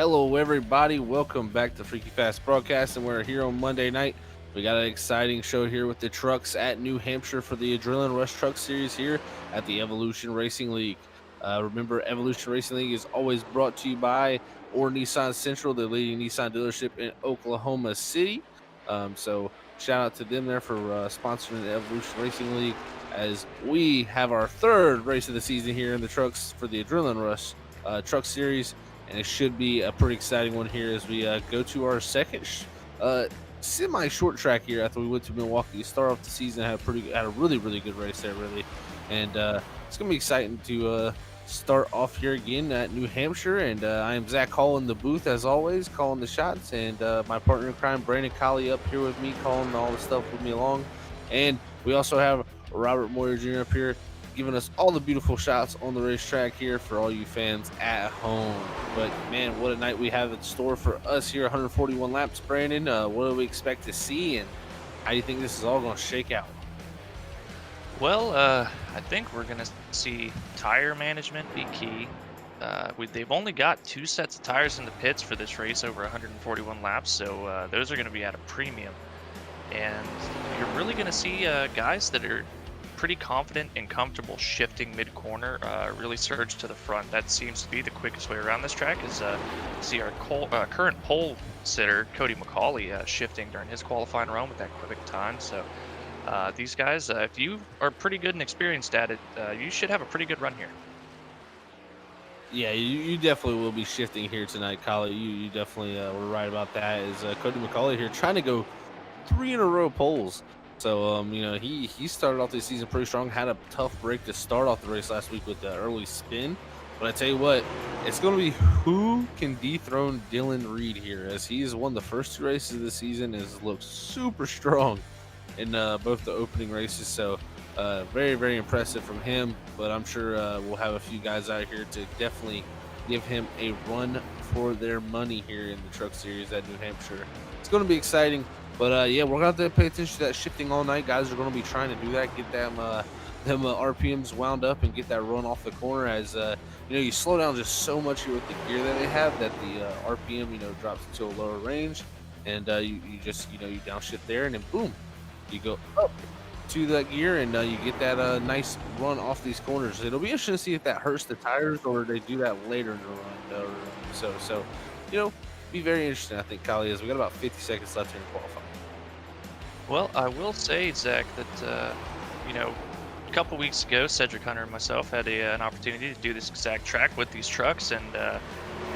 Hello, everybody. Welcome back to Freaky Fast Broadcasting. We're here on Monday night. We got an exciting show here with the trucks at New Hampshire for the Adrenaline Rush Truck Series here at the Evolution Racing League. Remember, Evolution Racing League is always brought to you by or Nissan Central, the leading Nissan dealership in Oklahoma City. So shout out to them there for sponsoring the Evolution Racing League as we have our third race of the season here in the trucks for the Adrenaline Rush Truck Series. And it should be a pretty exciting one here as we go to our second semi-short track here after we went to Milwaukee to start off the season. Had a really good race there, really, and it's gonna be exciting to start off here again at New Hampshire. And I am Zach Hall in the booth as always, calling the shots, and my partner in crime Brandon Colley up here with me, calling all the stuff with me along. And we also have Robert Moyer Jr. up here, giving us all the beautiful shots on the racetrack here for all you fans at home. But man, what a night we have in store for us here. 141 laps, Brandon. What do we expect to see, and how do you think this is all going to shake out? Well, I think we're going to see tire management be key. They've only got 2 sets of tires in the pits for this race over 141 laps, so those are going to be at a premium. And you're really going to see guys that are pretty confident and comfortable shifting mid-corner really surge to the front. That seems to be the quickest way around this track is see our current pole sitter Cody McCauley shifting during his qualifying run with that quick time. So these guys, if you are pretty good and experienced at it, you should have a pretty good run here. Yeah, you definitely will be shifting here tonight, Colley. You definitely were right about that. Is Cody McCauley here trying to go 3 in a row poles? So, he started off this season pretty strong, had a tough break to start off the race last week with the early spin. But I tell you what, it's going to be who can dethrone Dylan Reed here, as he's won the first 2 races of the season, has looked super strong in both the opening races. So, very impressive from him. But I'm sure we'll have a few guys out here to definitely give him a run for their money here in the Truck Series at New Hampshire. It's going to be exciting. But yeah, we're gonna have to pay attention to that shifting all night. Guys are gonna be trying to do that, get them RPMs wound up and get that run off the corner. As you slow down just so much here with the gear that they have that the RPM drops into a lower range, and you downshift there, and then boom, you go up to that gear, and you get that nice run off these corners. It'll be interesting to see if that hurts the tires or they do that later in the run. So be very interesting, I think, Colley, is we got about 50 seconds left here in qualifying. Well, I will say, Zach, that a couple weeks ago, Cedric Hunter and myself had an opportunity to do this exact track with these trucks, and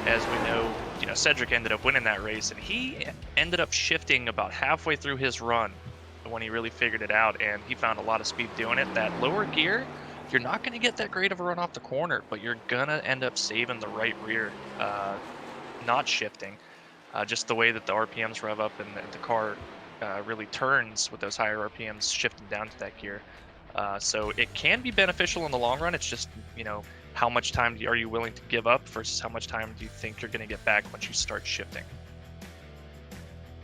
as we know, Cedric ended up winning that race, and he ended up shifting about halfway through his run when he really figured it out, and he found a lot of speed doing it. That lower gear, you're not going to get that great of a run off the corner, but you're going to end up saving the right rear, not shifting. Just the way that the RPMs rev up and the car really turns with those higher RPMs shifting down to that gear. So it can be beneficial in the long run. It's just, how much time are you willing to give up versus how much time do you think you're going to get back once you start shifting?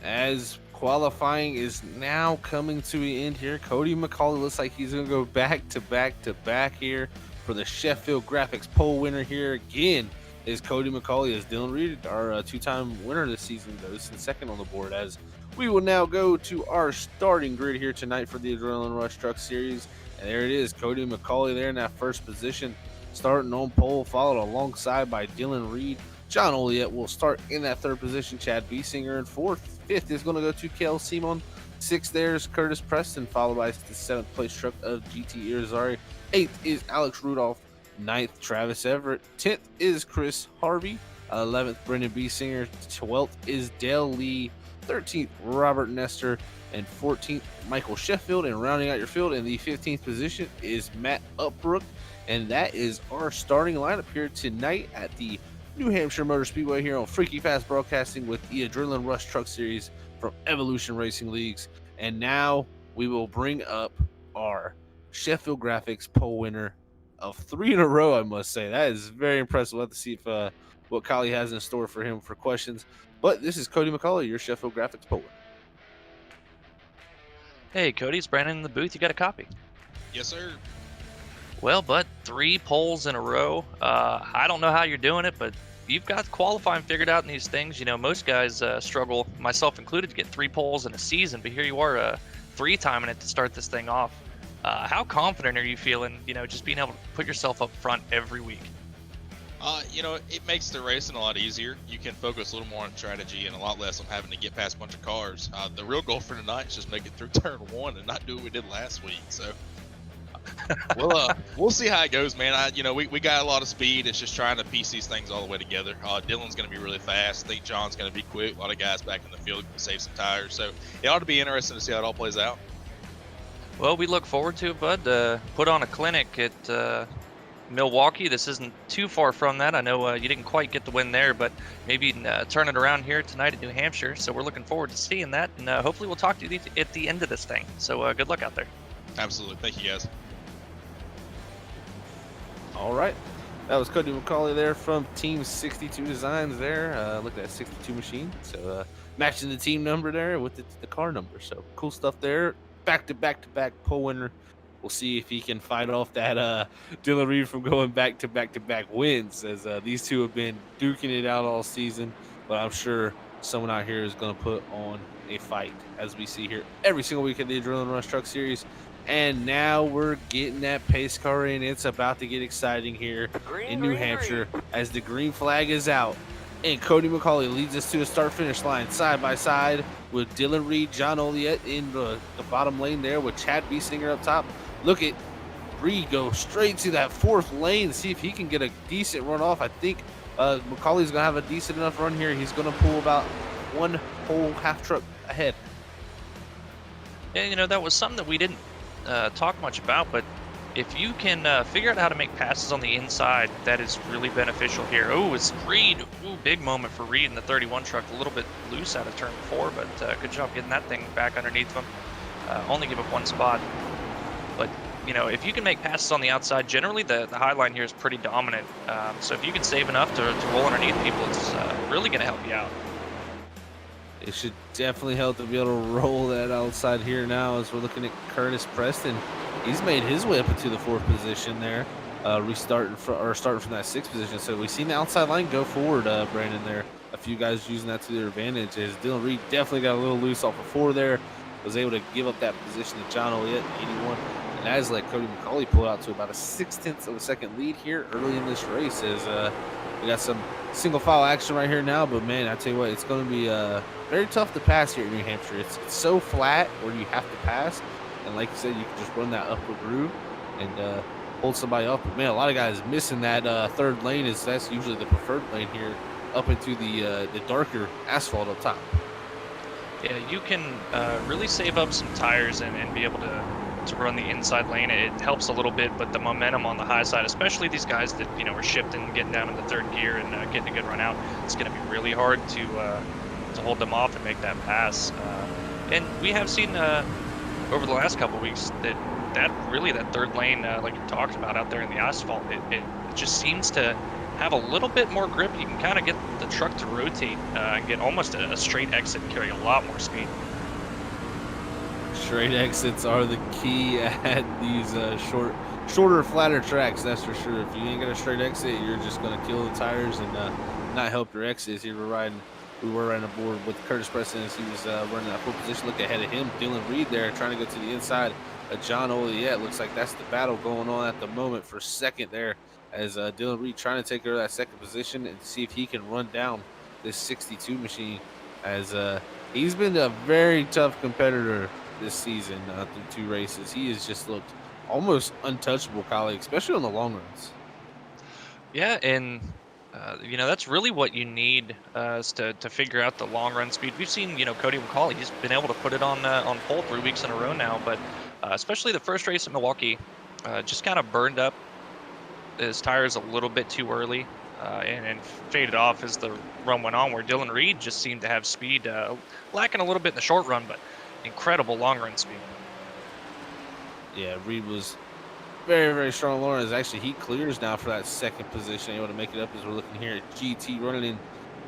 As qualifying is now coming to an end here, Cody McCauley looks like he's going to go back to back here for the Sheffield Graphics pole winner here again. Is Cody McCauley, as Dylan Reed, our 2-time winner this season, goes in second on the board. As we will now go to our starting grid here tonight for the Adrenaline Rush Truck Series. And there it is, Cody McCauley there in that first position, starting on pole, followed alongside by Dylan Reed. John Oliet will start in that third position, Chad Biesinger in fourth. Fifth is going to go to Kel Simon. Sixth there is Curtis Preston, followed by the 7th place truck of GT Irizarry. 8th is Alex Rudolph. 9th, Travis Everett. 10th is Chris Harvey. 11th, Brendan Biesinger. 12th is Dale Lee. 13th, Robert Nestor. And 14th, Michael Sheffield. And rounding out your field in the 15th position is Matt Upbrook. And that is our starting lineup here tonight at the New Hampshire Motor Speedway here on Freaky Fast Broadcasting with the Adrenaline Rush Truck Series from Evolution Racing Leagues. And now we will bring up our Sheffield Graphics pole winner of 3 in a row, I must say. That is very impressive. We'll have to see if what Colley has in store for him for questions. But this is Cody McCauley, your Sheffield Graphics pole winner. Hey, Cody, it's Brandon in the booth. You got a copy? Yes, sir. Well, but 3 poles in a row. I don't know how you're doing it, but you've got qualifying figured out in these things. Most guys struggle, myself included, to get 3 poles in a season, but here you are 3-timing it to start this thing off. How confident are you feeling, just being able to put yourself up front every week? It makes the racing a lot easier. You can focus a little more on strategy and a lot less on having to get past a bunch of cars. The real goal for tonight is just make it through turn 1 and not do what we did last week. So we'll see how it goes, man. We got a lot of speed. It's just trying to piece these things all the way together. Dylan's going to be really fast. I think John's going to be quick. A lot of guys back in the field can save some tires. So it ought to be interesting to see how it all plays out. Well, we look forward to it, bud. Put on a clinic at Milwaukee. This isn't too far from that. I know you didn't quite get the win there, but maybe turn it around here tonight at New Hampshire. So we're looking forward to seeing that, and hopefully we'll talk to you at the end of this thing. So good luck out there. Absolutely. Thank you, guys. All right. That was Cody McCauley there from Team 62 Designs there. Look at that 62 machine. So matching the team number there with the car number. So cool stuff there. Back-to-back pole winner. We'll see if he can fight off that Dylan Reed from going back-to-back wins, as these two have been duking it out all season. But I'm sure someone out here is going to put on a fight, as we see here every single week at the Adrenaline Rush Truck Series. And now we're getting that pace car in. It's about to get exciting here in New Hampshire as the green flag is out. And Cody McCauley leads us to the start-finish line side by side with Dylan Reed, John Oliet in the bottom lane there with Chad Biesinger up top. Look at Reed go straight to that 4th lane, see if he can get a decent run off. I think McCauley's going to have a decent enough run here. He's going to pull about 1 whole half truck ahead. Yeah, that was something that we didn't talk much about, but if you can figure out how to make passes on the inside, that is really beneficial here. Oh, it's Reed. Ooh, big moment for Reed in the 31 truck. A little bit loose out of turn 4, but good job getting that thing back underneath him. Only give up 1 spot. But, if you can make passes on the outside, generally the high line here is pretty dominant. So if you can save enough to roll underneath people, it's really going to help you out. It should definitely help to be able to roll that outside here now as we're looking at Curtis Preston. He's made his way up into the 4th position there, starting from that 6th position. So we've seen the outside line go forward, Brandon, there. A few guys using that to their advantage, as Dylan Reed definitely got a little loose off of 4 there, was able to give up that position to John Oliet, 81. And that is like Cody McCauley pulled out to about a 0.6 of a second lead here early in this race, as we got some single file action right here now. But man, I tell you what, it's going to be very tough to pass here in New Hampshire. It's so flat where you have to pass, and like you said, you can just run that upper groove and hold somebody up. But man, a lot of guys missing that 3rd lane, as that's usually the preferred lane here, up into the darker asphalt up top. Yeah, you can really save up some tires and be able to run the inside lane. It helps a little bit, but the momentum on the high side, especially these guys that are shifting, getting down in the 3rd gear and getting a good run out, it's going to be really hard to hold them off and make that pass. And we have seen over the last couple of weeks that 3rd lane, like you talked about out there in the asphalt, it just seems to have a little bit more grip. You can kind of get the truck to rotate and get almost a straight exit and carry a lot more speed. Straight exits are the key at these shorter, flatter tracks, that's for sure. If you ain't got a straight exit, you're just going to kill the tires and not help your exits. We were riding aboard with Curtis Preston as he was running that 4th position. Look ahead of him, Dylan Reed there trying to go to the inside of John Oliet. Looks like that's the battle going on at the moment for 2nd there, as Dylan Reed trying to take over that 2nd position and see if he can run down this 62 machine, as he's been a very tough competitor this season through 2 races. He has just looked almost untouchable, colleague, especially on the long runs. Yeah, and that's really what you need is to figure out the long run speed. We've seen Cody McCauley, he's been able to put it on pole 3 weeks in a row now, but especially the first race at Milwaukee, just kind of burned up his tires a little bit too early and faded off as the run went on, where Dylan Reed just seemed to have speed, lacking a little bit in the short run, but incredible long run speed. Yeah, Reed was very, very strong. Lawrence, actually, he clears now for that 2nd position, able to make it up, as we're looking here at GT running in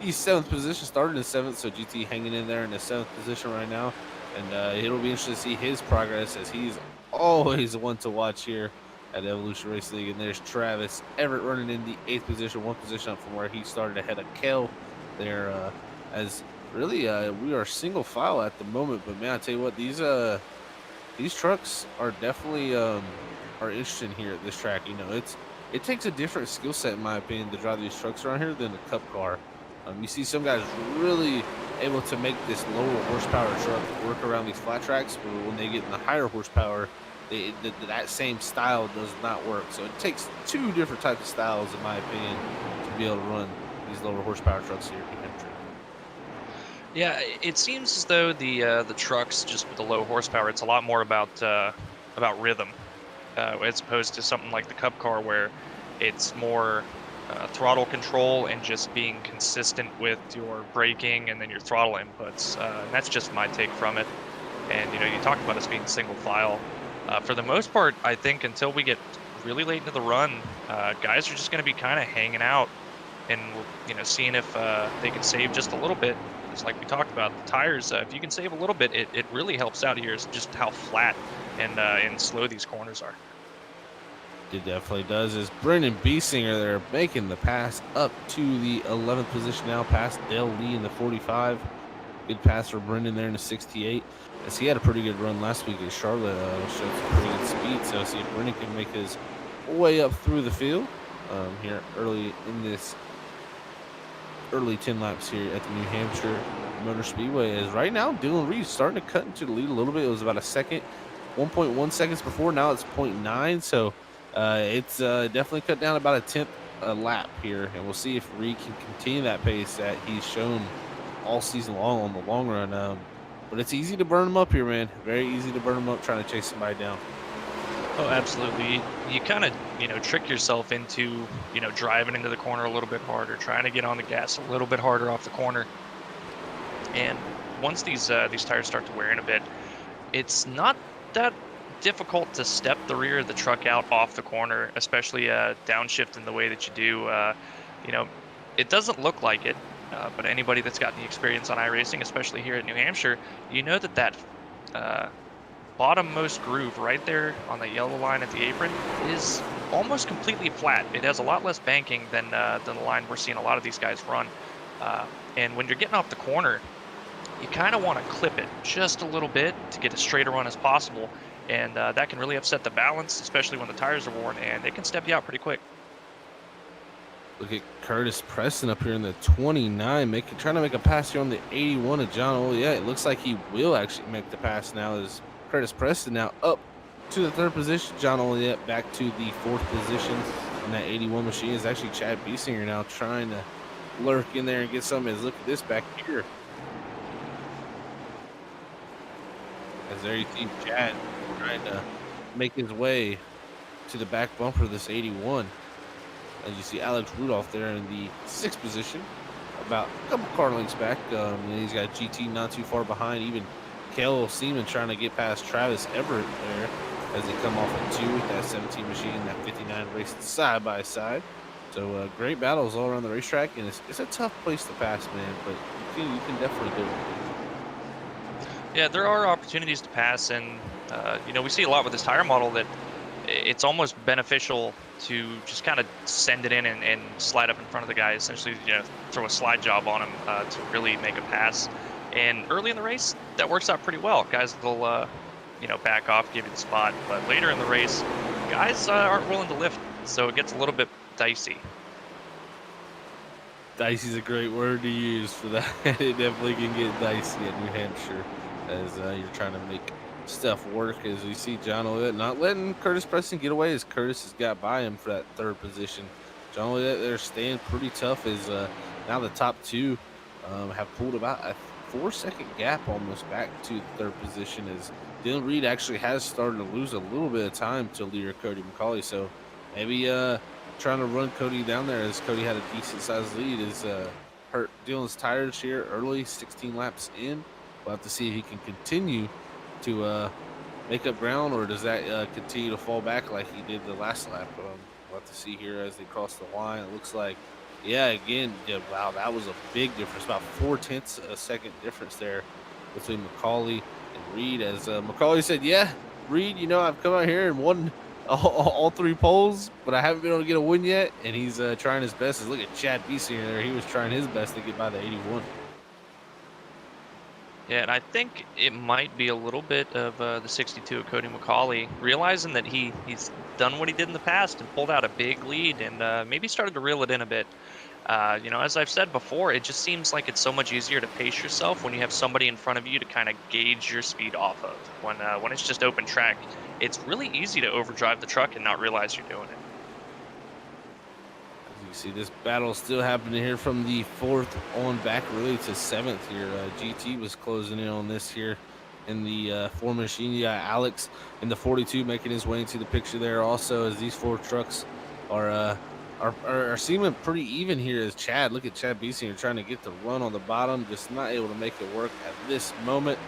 the 7th position, started in 7th, so GT hanging in there in the 7th position right now. And it'll be interesting to see his progress, as he's always one to watch here at Evolution Racing League. And there's Travis Everett running in the 8th position, 1 position up from where he started ahead of Kel there. As really, we are single file at the moment. But man, I tell you what, these trucks are definitely are interesting here at this track. You know, it takes a different skill set, in my opinion, to drive these trucks around here than a cup car. You see some guys really able to make this lower horsepower truck work around these flat tracks, but when they get in the higher horsepower, that same style does not work. So it takes 2 different types of styles, in my opinion, to be able to run these lower horsepower trucks here in New Hampshire. Yeah, it seems as though the trucks just with the low horsepower, it's a lot more about rhythm, as opposed to something like the Cup car where it's more throttle control and just being consistent with your braking and then your throttle inputs. And that's just my take from it. And you know, you talked about us being single file. For the most part, I think until we get really late into the run, guys are just going to be kind of hanging out and you know, seeing if they can save just a little bit. It's like we talked about the tires. If you can save a little bit, it really helps out here. Is just how flat and slow these corners are. It definitely does. Is Brendan Biesinger there making the pass up to the 11th position now, past Dale Lee in the 45. Good pass for Brendan there in the 68. As he had a pretty good run last week at Charlotte, showed some pretty good speed. So see if Brendan can make his way up through the field here early in this early 10 laps here at the New Hampshire Motor Speedway. As right now, Dylan Reed starting to cut into the lead a little bit. It was about a second, 1.1 seconds before. Now it's 0.9. So it's definitely cut down about a 10th a lap here. And we'll see if Reed can continue that pace that he's shown all season long on the long run. But it's easy to burn him up here, man. Very easy to burn him up trying to chase somebody down. Oh, absolutely. You kind of, you know, trick yourself into, you know, driving into the corner a little bit harder, trying to get on the gas a little bit harder off the corner. And once these tires start to wear in a bit, it's not that difficult to step the rear of the truck out off the corner, especially downshifting the way that you do. You know, it doesn't look like it, but anybody that's got the experience on iRacing, especially here at New Hampshire, you know that bottommost groove right there on the yellow line at the apron is almost completely flat. It has a lot less banking than the line we're seeing a lot of these guys run. And when you're getting off the corner, you kind of want to clip it just a little bit to get as straight a run as possible. And that can really upset the balance, especially when the tires are worn, and they can step you out pretty quick. Look at Curtis Preston up here in the 29, trying to make a pass here on the 81 of John Oliet. It looks like he will actually make the pass now as Curtis Preston now up to the 3rd position. John Oliet back to the 4th position in that 81 machine. Is actually Chad Biesinger now trying to lurk in there and get some. Look at this back here. As there you see Chad trying to make his way to the back bumper of this 81. As you see Alex Rudolph there in the 6th position, about a couple car lengths back. And he's got GT not too far behind. Even Cale Seaman trying to get past Travis Everett there as they come off at 2 with that 17 machine, that 59 racing side by side. So great battles all around the racetrack, and it's a tough place to pass, man, but you can definitely do it. Yeah, there are opportunities to pass, and you know, we see a lot with this tire model that it's almost beneficial to just kind of send it in and slide up in front of the guy, essentially, you know, throw a slide job on him to really make a pass. And early in the race, that works out pretty well. Guys will, you know, back off, give you the spot. But later in the race, guys aren't willing to lift, so it gets a little bit dicey. Dicey is a great word to use for that. It definitely can get dicey at New Hampshire as you're trying to make stuff work. As we see John Oliet not letting Curtis Preston get away, as Curtis has got by him for that 3rd position. John Oliet there staying pretty tough as now the top 2 have pulled about a 4-second gap almost back to the 3rd position, as Dylan Reed actually has started to lose a little bit of time to leader Cody McCauley. So maybe trying to run Cody down there, as Cody had a decent sized lead, is hurt Dylan's tires here early, 16 laps in. We'll have to see if he can continue to make up ground, or does that continue to fall back like he did the last lap. We'll have to see here as they cross the line. It looks like, yeah, again, yeah, wow, that was a big difference, about 0.4 of a second difference there between McCauley and Reed. As McCauley said, yeah, Reed, you know, I've come out here and won all 3 poles, but I haven't been able to get a win yet, and he's trying his best. Look at Chad Beesinger there. He was trying his best to get by the 81. Yeah, and I think it might be a little bit of the 62 of Cody McCauley realizing that he's done what he did in the past and pulled out a big lead and maybe started to reel it in a bit. As I've said before, it just seems like it's so much easier to pace yourself when you have somebody in front of you to kind of gauge your speed off of. When it's just open track, it's really easy to overdrive the truck and not realize you're doing it. As you see, this battle still happening here from the 4th on back really to 7th here. GT was closing in on this here in the 4 machine. You got Alex in the 42 making his way into the picture there also, as these 4 trucks are seeming pretty even here. As Chad, look at Chad Beesinger trying to get the run on the bottom, just not able to make it work at this moment.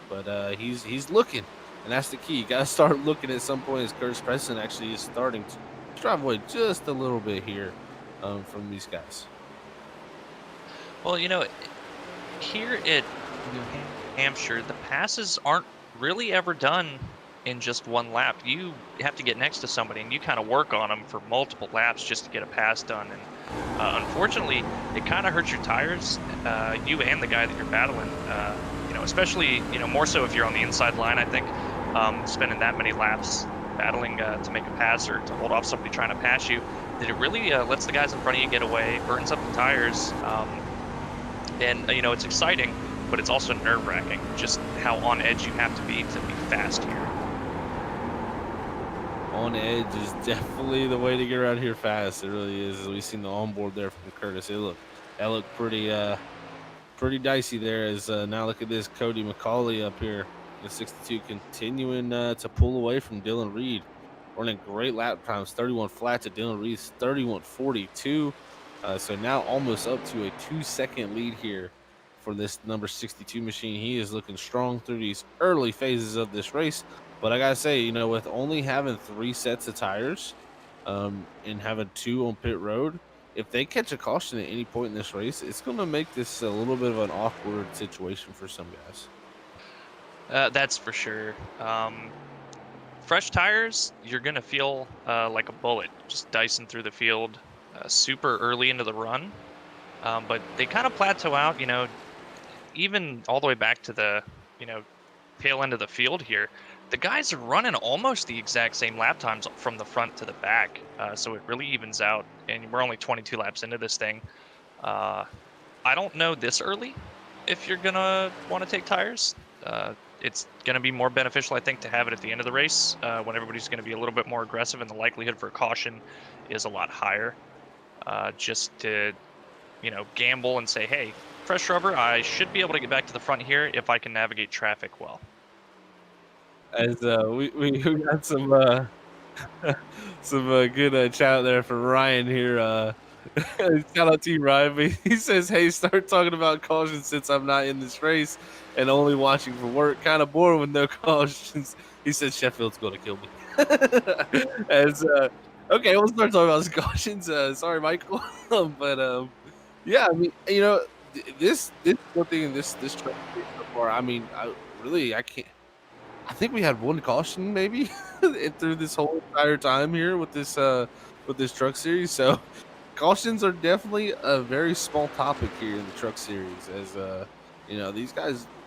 But he's looking, and that's the key. You got to start looking at some point, as Curtis Preston actually is starting to drive away just a little bit here from these guys. Well, here at New Hampshire, the passes aren't really ever done in just one lap. You have to get next to somebody and you kind of work on them for multiple laps just to get a pass done. And unfortunately, it kind of hurts your tires, you and the guy that you're battling. Especially more so if you're on the inside line. I think spending that many laps battling to make a pass or to hold off somebody trying to pass you, that it really lets the guys in front of you get away, burns up the tires, and it's exciting, but it's also nerve-wracking just how on edge you have to be fast here. On edge is definitely the way to get around here fast. It really is. We've seen the onboard there from Curtis. That looked pretty dicey there. As now look at this Cody McCauley up here, the 62, continuing to pull away from Dylan Reed, running great lap times, 31 flat to Dylan Reed's 31:42. So now almost up to a 2-second lead here for this number 62 machine. He is looking strong through these early phases of this race. But I gotta say, with only having 3 sets of tires and having 2 on pit road, if they catch a caution at any point in this race, it's going to make this a little bit of an awkward situation for some guys. That's for sure. Fresh tires, you're going to feel like a bullet just dicing through the field super early into the run. But they kind of plateau out, even all the way back to the, tail end of the field here. The guys are running almost the exact same lap times from the front to the back, so it really evens out, and we're only 22 laps into this thing. I don't know this early if you're going to want to take tires. It's going to be more beneficial, I think, to have it at the end of the race when everybody's going to be a little bit more aggressive and the likelihood for a caution is a lot higher. Just to, gamble and say, hey, fresh rubber, I should be able to get back to the front here if I can navigate traffic well. As we got some good chat there for Ryan here. Shout out to you, Ryan. But he says, "Hey, start talking about cautions since I'm not in this race and only watching for work. Kind of bored with no cautions." He says Sheffield's going to kill me. Okay, we'll start talking about some cautions. Sorry, Michael, but yeah, I mean, this one thing in this truck so far. I mean, I can't. I think we had 1 caution maybe through this whole entire time here with this truck series. So cautions are definitely a very small topic here in the truck series. As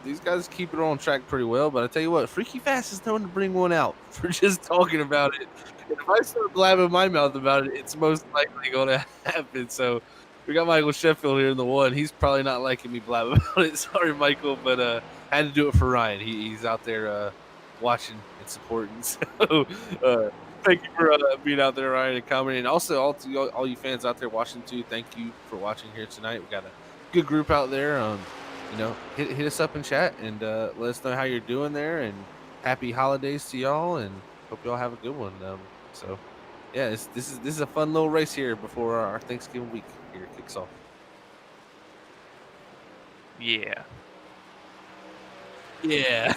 these guys keep it on track pretty well. But I tell you what, Freaky Fast is known to bring one out for just talking about it. And if I start blabbing my mouth about it, it's most likely going to happen. So we got Michael Sheffield here in the 1. He's probably not liking me blab about it. Sorry, Michael, but had to do it for Ryan. He's out there watching and supporting. So thank you for being out there, Ryan, and commenting. And also, all you fans out there watching too, thank you for watching here tonight. We got a good group out there. Hit us up in chat and let us know how you're doing there. And happy holidays to y'all, and hope y'all have a good one. So yeah, this is a fun little race here before our Thanksgiving week here kicks off. Yeah. Yeah.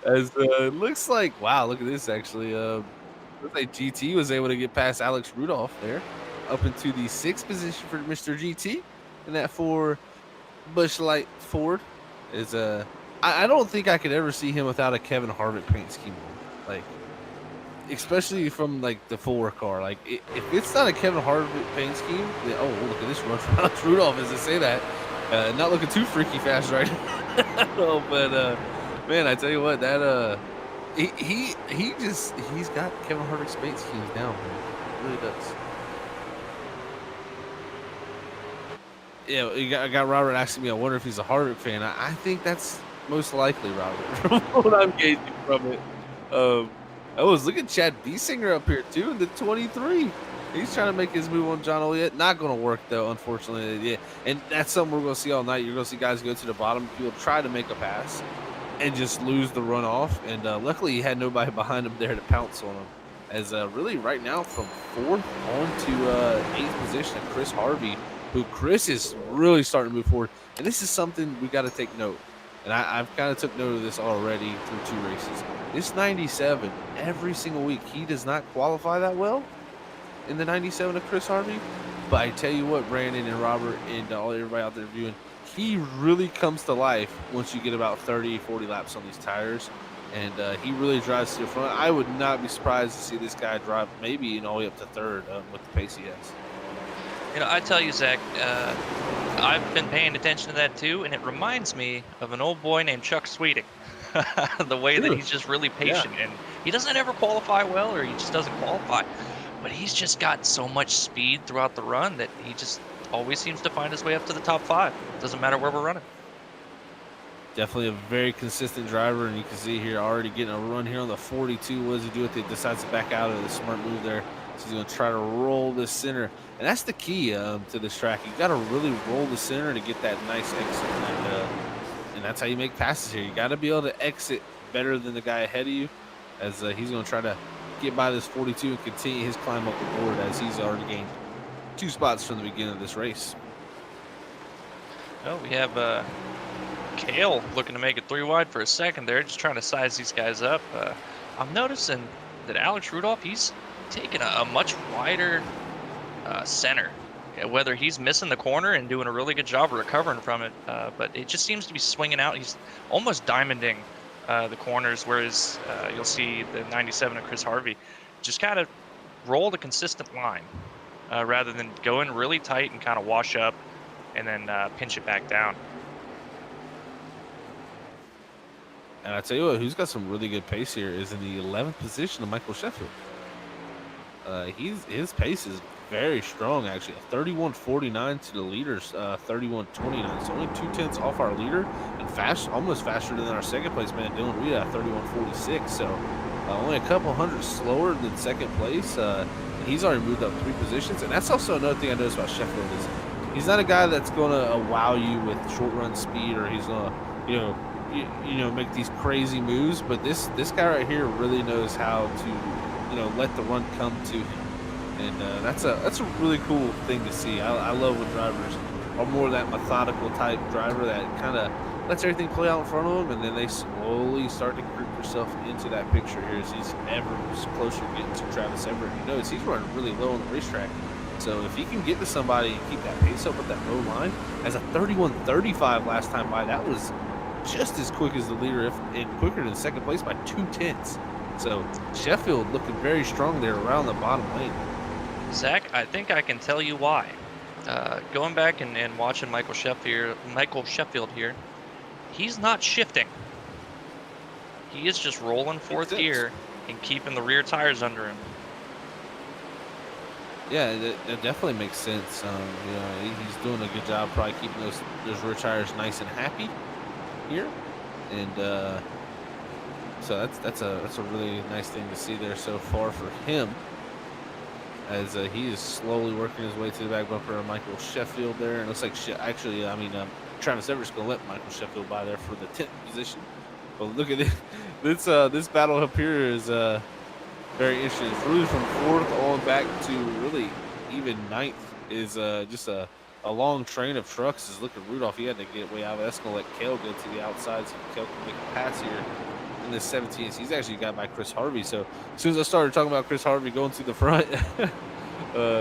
As looks like, wow, look at this actually. Looks like GT was able to get past Alex Rudolph there, up into the 6th position for Mr. GT, and that for Busch Light Ford is I don't think I could ever see him without a Kevin Harvick paint scheme. Like, especially from like the 4 car. Like, if it's not a Kevin Harvick paint scheme, then, oh, look at this run from Alex Rudolph as I say that. Not looking too freaky fast right now. But man, I tell you what, that he's got Kevin Harvick's paint schemes down, man. He really does. Yeah, I got Robert asking me, I wonder if he's a Harvick fan. I think that's most likely, Robert, from what I'm gauging from it. Look at Chad Biesinger up here, too, in the 23. He's trying to make his move on John Elliott. Not going to work, though, unfortunately. Yeah, and that's something we're going to see all night. You're going to see guys go to the bottom. People try to make a pass and just lose the run off. And luckily, he had nobody behind him there to pounce on him. As really right now from 4th on to 8th position, Chris Harvey, who Chris is really starting to move forward. And this is something we got to take note. And I've kind of took note of this already through 2 races. This 97, every single week, he does not qualify that well in the 97 of Chris Harvey. But I tell you what, Brandon and Robert and everybody out there viewing, he really comes to life once you get about 30, 40 laps on these tires. And he really drives to the front. I would not be surprised to see this guy drive maybe all the way up to 3rd with the pace he has. You know, I tell you, Zach, I've been paying attention to that too, and it reminds me of an old boy named Chuck Sweeting. The way that he's just really patient, and he doesn't ever qualify well, or he just doesn't qualify. But he's just got so much speed throughout the run that he just always seems to find his way up to the top 5. Doesn't matter where we're running. Definitely a very consistent driver, and you can see here already getting a run here on the 42. What does he do with it? Decides to back out of the smart move there. So he's going to try to roll the center. And that's the key to this track. You got to really roll the center to get that nice exit. And that's how you make passes here. You got to be able to exit better than the guy ahead of you, as he's going to try to get by this 42 and continue his climb up the board, as he's already gained 2 spots from the beginning of this race. Well, we have Kale looking to make it 3 wide for a second there, just trying to size these guys up. I'm noticing that Alex Rudolph, he's taking a much wider center. Whether he's missing the corner and doing a really good job of recovering from it, but it just seems to be swinging out. He's almost diamonding the corners, whereas you'll see the 97 of Chris Harvey just kind of roll the consistent line rather than go in really tight and kind of wash up and then pinch it back down. And I tell you what, who's got some really good pace here is in the 11th position of Michael Sheffield. His pace is very strong, actually. 31.49 to the leaders, 31.29. So only 2/10 off our leader, and almost faster than our second place man, Dylan Reed, at 31.46. So only a couple hundred slower than second place. He's already moved up 3 positions, and that's also another thing I noticed about Sheffield is he's not a guy that's going to wow you with short run speed, or he's going to make these crazy moves. But this guy right here really knows how to let the run come to him. And that's a really cool thing to see. I love when drivers are more that methodical type driver that kind of lets everything play out in front of them, and then they slowly start to creep themselves into that picture here as he's ever closer getting to Travis Everett. You notice he's running really low on the racetrack. So if he can get to somebody and keep that pace up with that low line, as a 31.35 last time by, that was just as quick as the leader and quicker than second place by 2/10. So Sheffield looking very strong there around the bottom lane. Zach, I think I can tell you why. Going back and watching Michael Sheffield here, he's not shifting. He is just rolling 4th gear and keeping the rear tires under him. Yeah, that definitely makes sense. He's doing a good job probably keeping those rear tires nice and happy here. And so that's a really nice thing to see there so far for him, as he is slowly working his way to the back bumper of Michael Sheffield there. And it looks like Travis Everett's going to let Michael Sheffield by there for the 10th position. But look at it. This battle up here is very interesting. It's really from 4th on back to really even 9th is just a long train of trucks. Is looking Rudolph. He had to get way out of it. That's going to let Kale go to the outside so Kale can make a pass here in the 17th. He's actually got by Chris Harvey. So as soon as I started talking about Chris Harvey going to the front,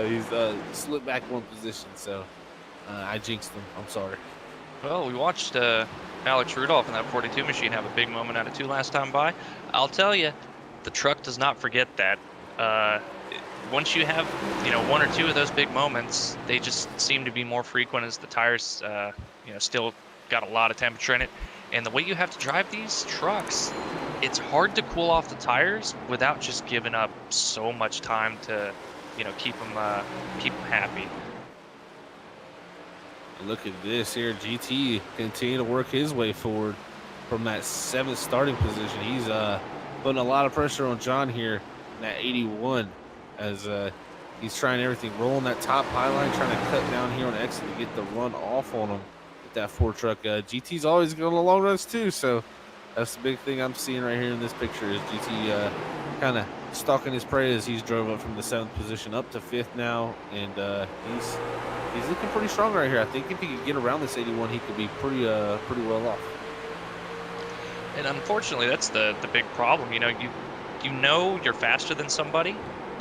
he's slipped back 1 position. So I jinxed him. I'm sorry. Well, we watched Alex Rudolph in that 42 machine have a big moment out of 2 last time by. I'll tell you, the truck does not forget that. Uh, Once you have, one or two of those big moments, they just seem to be more frequent as the tires, still got a lot of temperature in it. And the way you have to drive these trucks, it's hard to cool off the tires without just giving up so much time to, keep them happy. Look at this here. GT continue to work his way forward from that 7th starting position. He's putting a lot of pressure on John here in that 81 as he's trying everything, rolling that top pylon, trying to cut down here on exit to get the run off on him with that Ford truck. GT's always going on long runs too, so that's the big thing I'm seeing right here in this picture is GT kind of stalking his prey as he's drove up from the 7th position up to 5th now, and he's looking pretty strong right here. I think if he could get around this 81, he could be pretty well off. And unfortunately, that's the big problem. You know you're faster than somebody,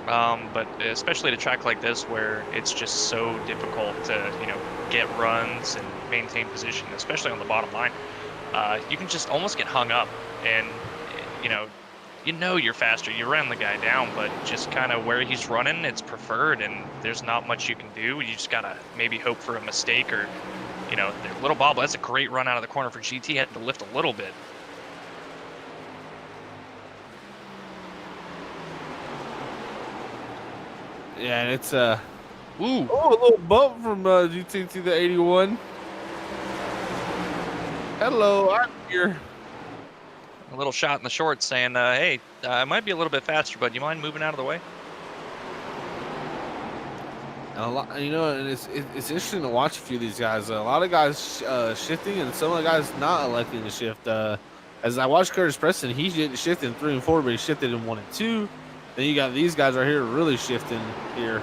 but especially at a track like this where it's just so difficult to get runs and maintain position, especially on the bottom line. You can just almost get hung up, and you're faster. You ran the guy down, but just kind of where he's running, it's preferred, and there's not much you can do. You just gotta maybe hope for a mistake, or little bobble. That's a great run out of the corner for GT. Had to lift a little bit. Yeah, and it's a little bump from GT to the 81. Hello, I'm here. A little shot in the short saying, hey, I might be a little bit faster, but do you mind moving out of the way? And a lot, and it's interesting to watch a few of these guys. A lot of guys shifting, and some of the guys not electing to shift. As I watched Curtis Preston, he didn't shift in 3 and 4, but he shifted in 1 and 2. Then you got these guys right here really shifting here,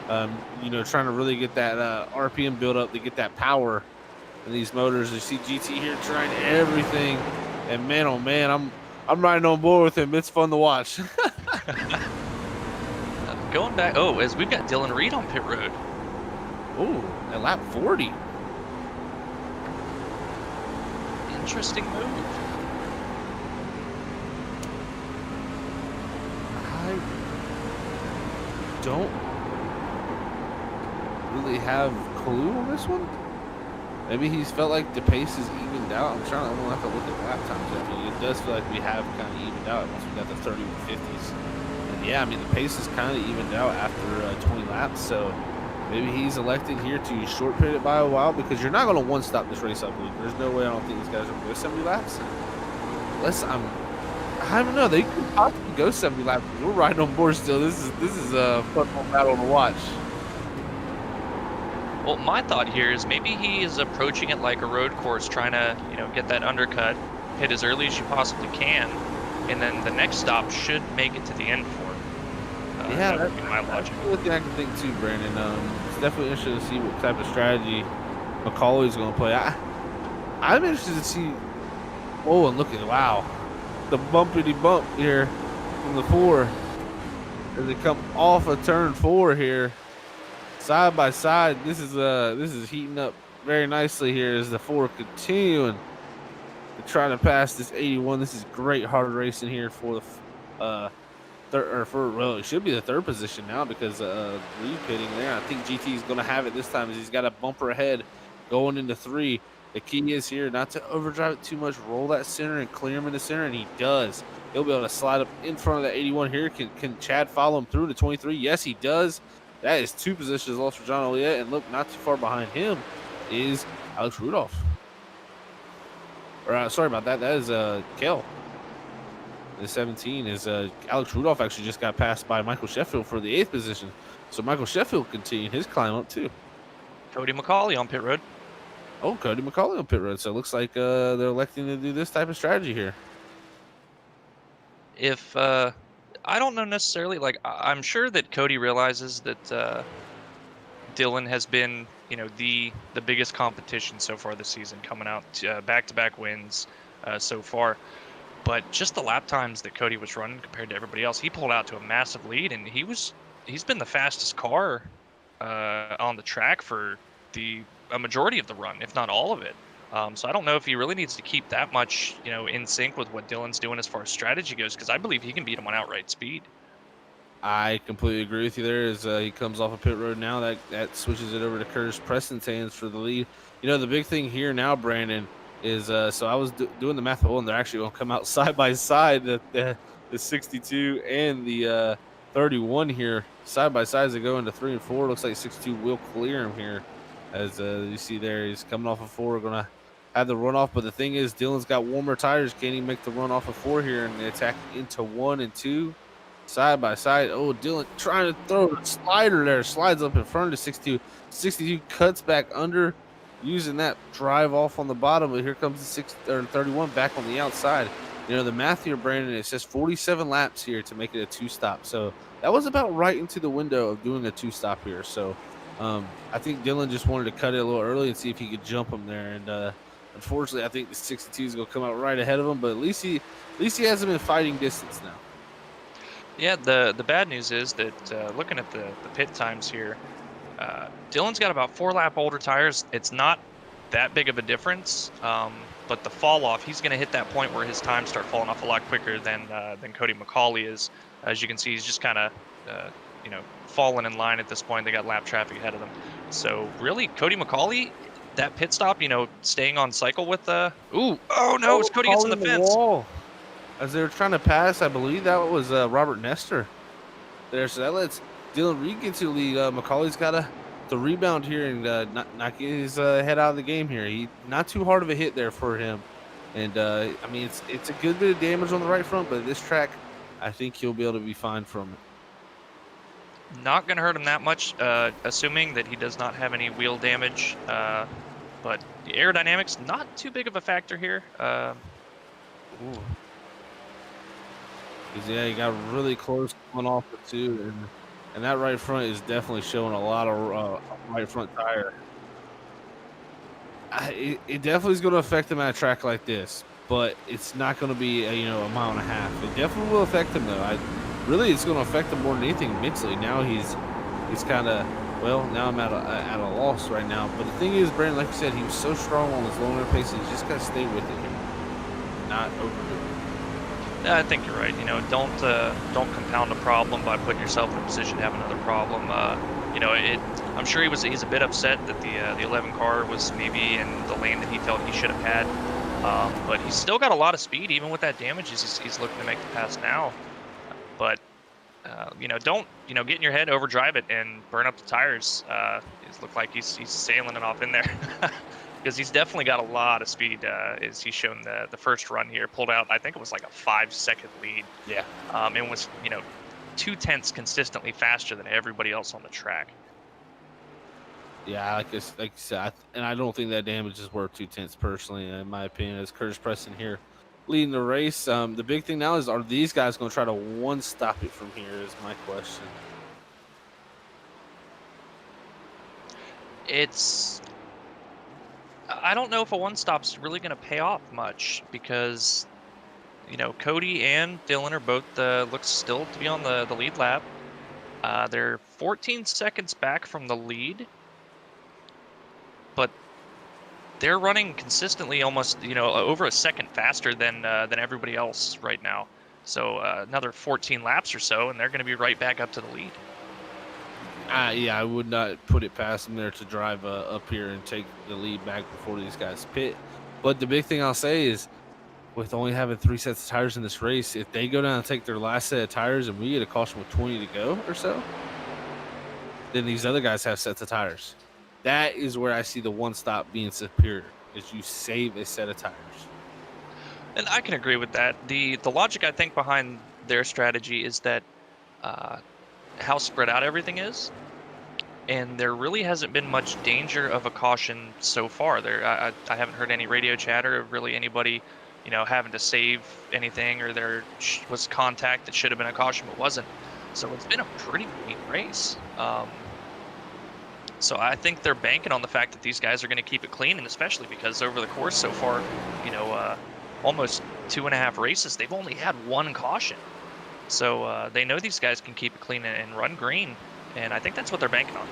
trying to really get that RPM build up to get that power in these motors. You see GT here trying everything, and man, oh man, I'm riding on board with him. It's fun to watch. Going back, as we've got Dylan Reed on pit road. Oh, at lap 40. Interesting move. I don't really have a clue on this one. Maybe he's felt like the pace is evened out. I'm gonna have to look at lap times. I mean, it does feel like we have kind of evened out once we got the 30 and 50s. And yeah, I mean, the pace is kind of evened out after 20 laps. So maybe he's elected here to short pit it by a while, because you're not going to one stop this race, I believe. There's no way I don't think these guys are going to go 70 laps. I don't know. They could possibly go 70 laps. We're riding on board still. This is a fun battle to watch. Well, my thought here is maybe he is approaching it like a road course, trying to, get that undercut, hit as early as you possibly can, and then the next stop should make it to the end for him. Yeah, that would be my logic. That's the only thing I can think too, Brandon. It's definitely interesting to see what type of strategy McCauley's going to play. I'm interested to see. Oh, and look at, wow, the bumpity bump here from the 4 as they come off of turn 4 here. Side by side, this is heating up very nicely here as the 4 continuing to try to pass this 81. This is great hard racing here for the it should be the 3rd position now, because re-pitting there. I think GT is going to have it this time, as he's got a bumper ahead going into 3. The key is here not to overdrive it too much, roll that center and clear him in the center, and he does. He'll be able to slide up in front of the 81 here. Can Chad follow him through to 23? Yes, he does. That is 2 positions lost for John Olliett, and look, not too far behind him is Alex Rudolph. Sorry about that. That is Kale. The 17 is Alex Rudolph actually just got passed by Michael Sheffield for the 8th position. So Michael Sheffield continued his climb up too. Cody McCauley on pit road. Oh, Cody McCauley on pit road. So it looks like they're electing to do this type of strategy here. If I don't know necessarily, I'm sure that Cody realizes that Dylan has been, the biggest competition so far this season, coming out back-to-back wins so far. But just the lap times that Cody was running compared to everybody else, he pulled out to a massive lead, and he's been the fastest car on the track for a majority of the run, if not all of it. So I don't know if he really needs to keep that much, in sync with what Dylan's doing as far as strategy goes, because I believe he can beat him on outright speed. I completely agree with you there. As he comes off a pit road now, that switches it over to Curtis Preston's hands for the lead. The big thing here now, Brandon, is so I was doing the math, and they're actually going to come out side by side. The 62 and the 31 here side by side as they go into 3 and 4. Looks like 62 will clear him here, as you see there. He's coming off of 4, going to have the runoff. But the thing is, Dylan's got warmer tires. Can he make the run off of 4 here and attack into 1 and 2? Side by side. Oh, Dylan trying to throw a slider there. Slides up in front of the 62. 62 cuts back under, using that drive off on the bottom. But here comes the 31 back on the outside. The math here, Brandon, it says 47 laps here to make it a 2-stop. So that was about right into the window of doing a 2-stop here. So I think Dylan just wanted to cut it a little early and see if he could jump him there. And unfortunately, I think the 62 is going to come out right ahead of him. But at least he hasn't been fighting distance now. Yeah, the bad news is that looking at the pit times here, Dylan's got about 4 lap older tires. It's not that big of a difference, but the fall off, he's going to hit that point where his times start falling off a lot quicker than Cody McCauley is. As you can see, he's just kind of falling in line at this point. They got lap traffic ahead of them. So really, Cody McCauley, that pit stop, staying on cycle with it's Cody gets in the fence. Wall. As they were trying to pass, I believe that was Robert Nestor there. So that lets Dylan Reed get to the lead. McCauley's got the rebound here and not get his head out of the game here. He not too hard of a hit there for him. And, it's a good bit of damage on the right front, but this track, I think he'll be able to be fine from it. Not going to hurt him that much, assuming that he does not have any wheel damage. But the aerodynamics, not too big of a factor here. Ooh. Yeah, he got really close coming off the 2, and that right front is definitely showing a lot of right front tire. It definitely is going to affect him at a track like this, but it's not going to be a mile and a half. It definitely will affect him though. Really, it's going to affect him more than anything mentally. Now he's kind of now I'm at a loss right now. But the thing is, Brandon, like you said, he was so strong on his longer pace. He's just got to stay with it here, not overdo it. I think you're right. Don't compound a problem by putting yourself in a position to have another problem. I'm sure he's a bit upset that the 11 car was maybe in the lane that he felt he should have had. But he's still got a lot of speed, even with that damage. He's looking to make the pass now. But don't get in your head, overdrive it, and burn up the tires. It looks like he's sailing it off in there. Because he's definitely got a lot of speed, as he's shown the first run here. Pulled out, I think it was like a 5-second lead. Yeah. And was, 0.2 consistently faster than everybody else on the track. Yeah, like you said, and I don't think that damage is worth 0.2 personally, in my opinion, as Curtis Preston here leading the race. The big thing now is, are these guys going to try to one-stop it from here is my question. I don't know if a one-stop's really going to pay off much because, Cody and Dylan are both look still to be on the lead lap. They're 14 seconds back from the lead, but they're running consistently almost, over a second faster than everybody else right now. So another 14 laps or so, and they're going to be right back up to the lead. Yeah, I would not put it past them there to drive up here and take the lead back before these guys pit. But the big thing I'll say is, with only having 3 sets of tires in this race, if they go down and take their last set of tires and we get a caution with 20 to go or so, then these other guys have sets of tires. That is where I see the one-stop being superior, is you save a set of tires. And I can agree with that. The logic, I think, behind their strategy is that how spread out everything is, and there really hasn't been much danger of a caution so far. I haven't heard any radio chatter of really anybody, having to save anything, or there was contact that should have been a caution but wasn't. So it's been a pretty clean race. So I think they're banking on the fact that these guys are going to keep it clean, and especially because over the course so far, almost 2.5 races, they've only had 1 caution. So they know these guys can keep it clean and run green, and I think that's what they're banking on.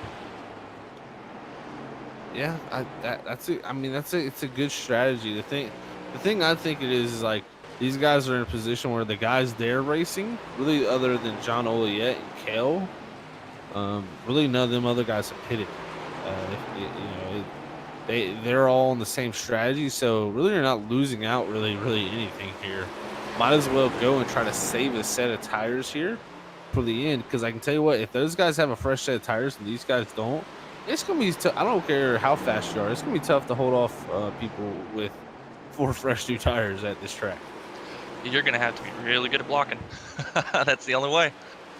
Yeah, that's it. I mean, it's a good strategy. The thing I think it is like these guys are in a position where the guys they're racing, really, other than John Oliet and Kale, really none of them other guys have hit it. They're all on the same strategy, so really you're not losing out really anything here. Might as well go and try to save a set of tires here for the end, because I can tell you what, if those guys have a fresh set of tires and these guys don't, it's gonna be I don't care how fast you are, it's gonna be tough to hold off people with 4 fresh new tires at this track. You're gonna have to be really good at blocking. That's the only way.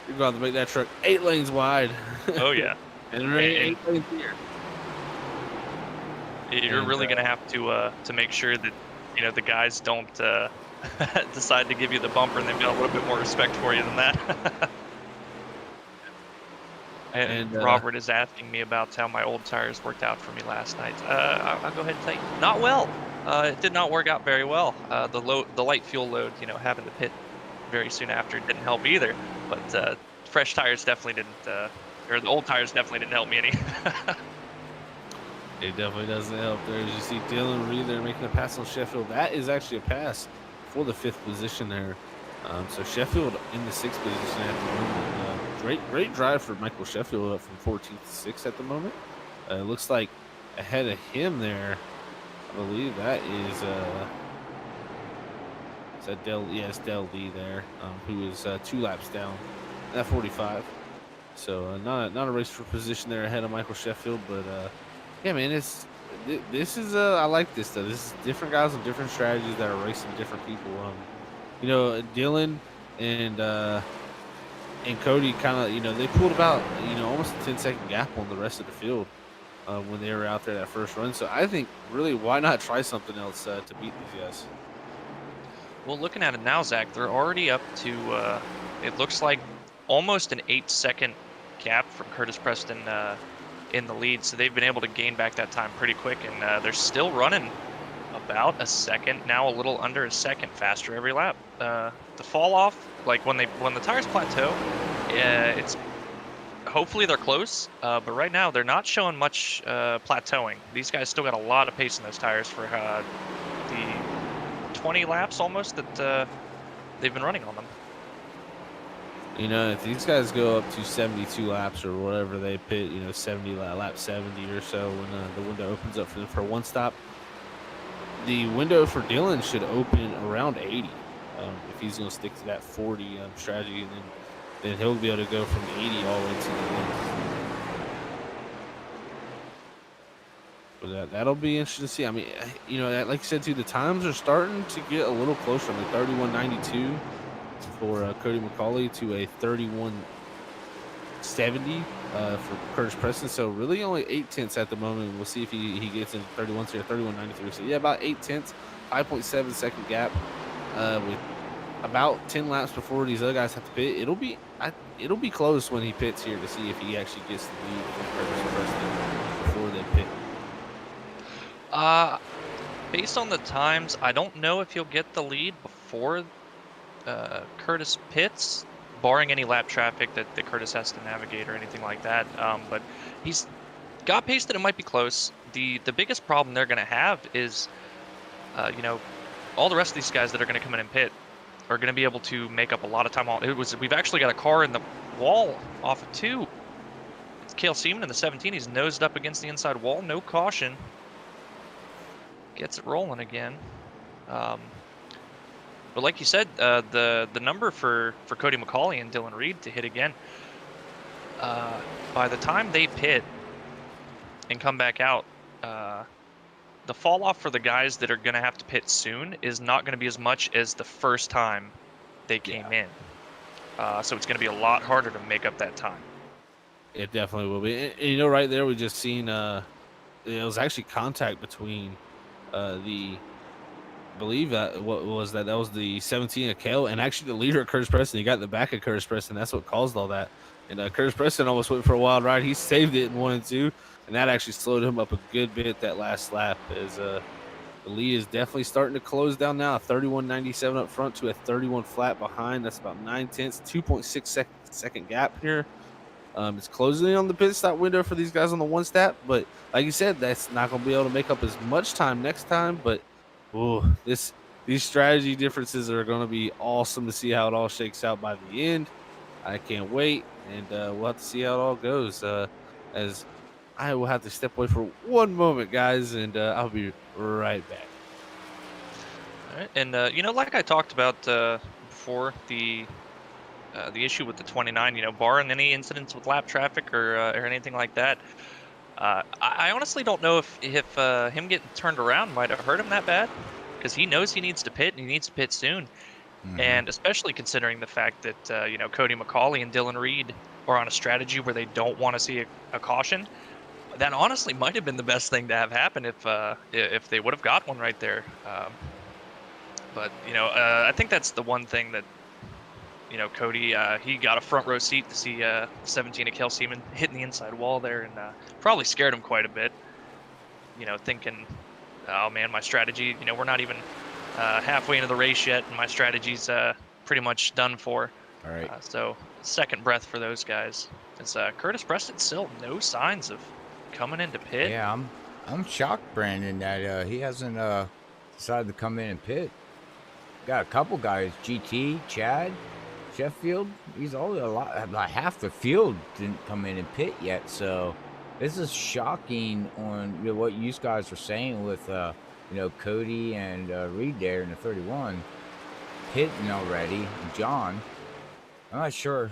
You're going to make that truck 8 lanes wide. Oh yeah. And there ain't 8 lanes here. You're And, really gonna have to make sure that the guys don't decide to give you the bumper and they've got a little bit more respect for you than that. And Robert is asking me about how my old tires worked out for me last night. I'll go ahead and tell you, not well. It did not work out very well. The light fuel load, having to pit very soon after didn't help either. But fresh tires definitely didn't, or the old tires definitely didn't help me any. It definitely doesn't help there. As you see Dylan Reed there making a pass on Sheffield. That is actually a pass for the 5th position there. So Sheffield in the 6th position at the moment. Great drive for Michael Sheffield up from 14th to 6th at the moment. It looks like ahead of him there, I believe that is that Del Lee there, who is 2 laps down at 45. So not a race for position there ahead of Michael Sheffield, but yeah, man, this is I like this though. This is different guys with different strategies that are racing different people. Dylan and Cody kind of, they pulled about, almost a 10-second gap on the rest of the field when they were out there that first run. So I think really, why not try something else to beat these guys? Well, looking at it now, Zach, they're already up to it looks like almost an 8-second gap from Curtis Preston in the lead. So they've been able to gain back that time pretty quick, and they're still running about a second, now a little under a second faster every lap. The fall off, like when the tires plateau, it's hopefully they're close, but right now they're not showing much plateauing. These guys still got a lot of pace in those tires for the 20 laps almost that they've been running on them. If these guys go up to 72 laps or whatever they pit, 70 lap 70 or so when the window opens up for them for one stop, the window for Dylan should open around 80 if he's going to stick to that 40 strategy, and then he'll be able to go from 80 all the way to the end. But that'll be interesting to see. I mean, like you said too, the times are starting to get a little closer. I mean, 31.92 for Cody McCauley to a 31.70 for Curtis Preston. So really only 8/10 at the moment. We'll see if he gets in 31 here, 31.93. So yeah, about 8/10, 5.7 second gap with about 10 laps before these other guys have to pit. It'll be close when he pits here to see if he actually gets the lead from Curtis Preston before they pit. Based on the times, I don't know if he'll get the lead before Curtis pits, barring any lap traffic that Curtis has to navigate or anything like that. But he's got pace that it might be close. The biggest problem they're going to have is, all the rest of these guys that are going to come in and pit are going to be able to make up a lot of time. We've actually got a car in the wall off of 2. It's Cale Seaman in the 17. He's nosed up against the inside wall. No caution. Gets it rolling again. But like you said, the number for Cody McCauley and Dylan Reed to hit again, by the time they pit and come back out, the fall off for the guys that are going to have to pit soon is not going to be as much as the first time they came in. So it's going to be a lot harder to make up that time. It definitely will be. And, right there, we just seen it was actually contact between I believe that was the 17 of Kale, and actually the leader of Curtis Preston. He got in the back of Curtis Preston. That's what caused all that. And Curtis Preston almost went for a wild ride. He saved it in 1 and 2, and that actually slowed him up a good bit that last lap. As the lead is definitely starting to close down now. 31.97 up front to a 31 flat behind. That's about 9/10, 2.6 second gap here. It's closing in on the pit stop window for these guys on the one step, but like you said, that's not going to be able to make up as much time next time. But these strategy differences are going to be awesome to see how it all shakes out by the end. I can't wait, and we'll have to see how it all goes. As I will have to step away for one moment, guys, and I'll be right back. All right. And like I talked about before, the issue with the 29, barring any incidents with lap traffic or anything like that, I honestly don't know if him getting turned around might have hurt him that bad, because he knows he needs to pit and he needs to pit soon. And especially considering the fact that Cody McCauley and Dylan Reed are on a strategy where they don't want to see a caution. That honestly might have been the best thing to have happen if they would have got one right there. But I think that's the one thing that Cody, he got a front row seat to see 17 Akel Seaman hitting the inside wall there, and probably scared him quite a bit. Thinking, oh man, my strategy, we're not even halfway into the race yet, and my strategy's pretty much done for. All right. So second breath for those guys. It's Curtis Preston still no signs of coming into pit. Yeah, I'm shocked, Brandon, that he hasn't decided to come in and pit. Got a couple guys, GT, Chad, Sheffield. He's only about half the field didn't come in and pit yet. So this is shocking on what you guys are saying with Cody and Reed there in the 31 pitting already. John, I'm not sure.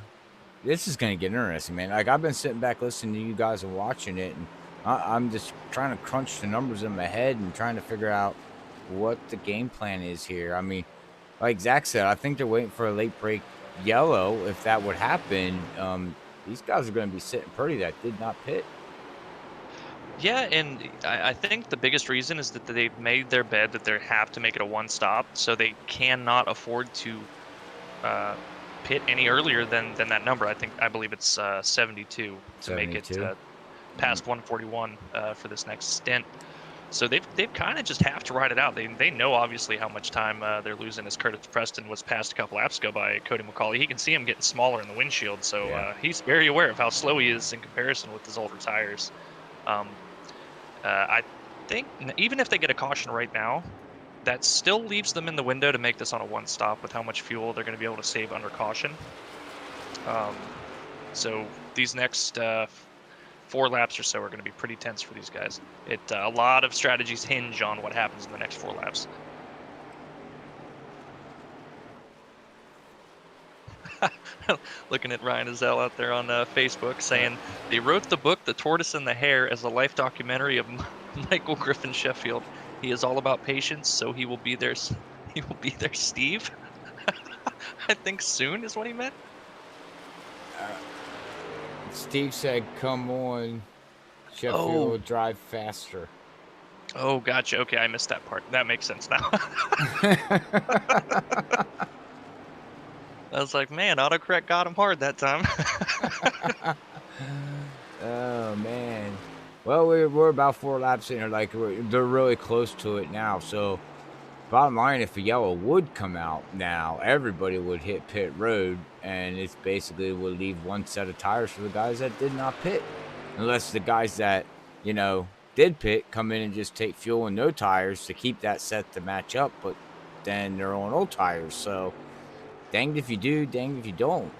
This is going to get interesting, man. Like, I've been sitting back listening to you guys and watching it, and I'm just trying to crunch the numbers in my head and trying to figure out what the game plan is here. I mean, like Zach said, I think they're waiting for a late break yellow. If that would happen, these guys are going to be sitting pretty that did not pit. Yeah, and I think the biggest reason is that they've made their bed that they have to make it a one-stop, so they cannot afford to pit any earlier than that number. I believe it's 72 to make it past 141 for this next stint. So they've kind of just have to ride it out. They know obviously how much time they're losing, as Curtis Preston was passed a couple laps ago by Cody McCauley. He can see him getting smaller in the windshield, so he's very aware of how slow he is in comparison with his older tires. I think even if they get a caution right now, that still leaves them in the window to make this on a one-stop with how much fuel they're going to be able to save under caution. So these next 4 laps or so are going to be pretty tense for these guys. A lot of strategies hinge on what happens in the next 4 laps. Looking at Ryan Azell out there on Facebook saying they wrote the book The Tortoise and the Hare as a life documentary of Michael Griffin Sheffield. He is all about patience, so he will be there. He will be there, Steve. I think soon is what he meant. Steve said, "Come on, Sheffield will drive faster." Oh, gotcha. Okay, I missed that part. That makes sense now. I was like, man, autocorrect got him hard that time. Oh man. Well, we're about 4 laps in. Like they're really close to it now. So, bottom line, if a yellow would come out now, everybody would hit pit road, and it's basically would leave one set of tires for the guys that did not pit, unless the guys that did pit come in and just take fuel and no tires to keep that set to match up. But then they're on old tires, so danged if you do, danged if you don't.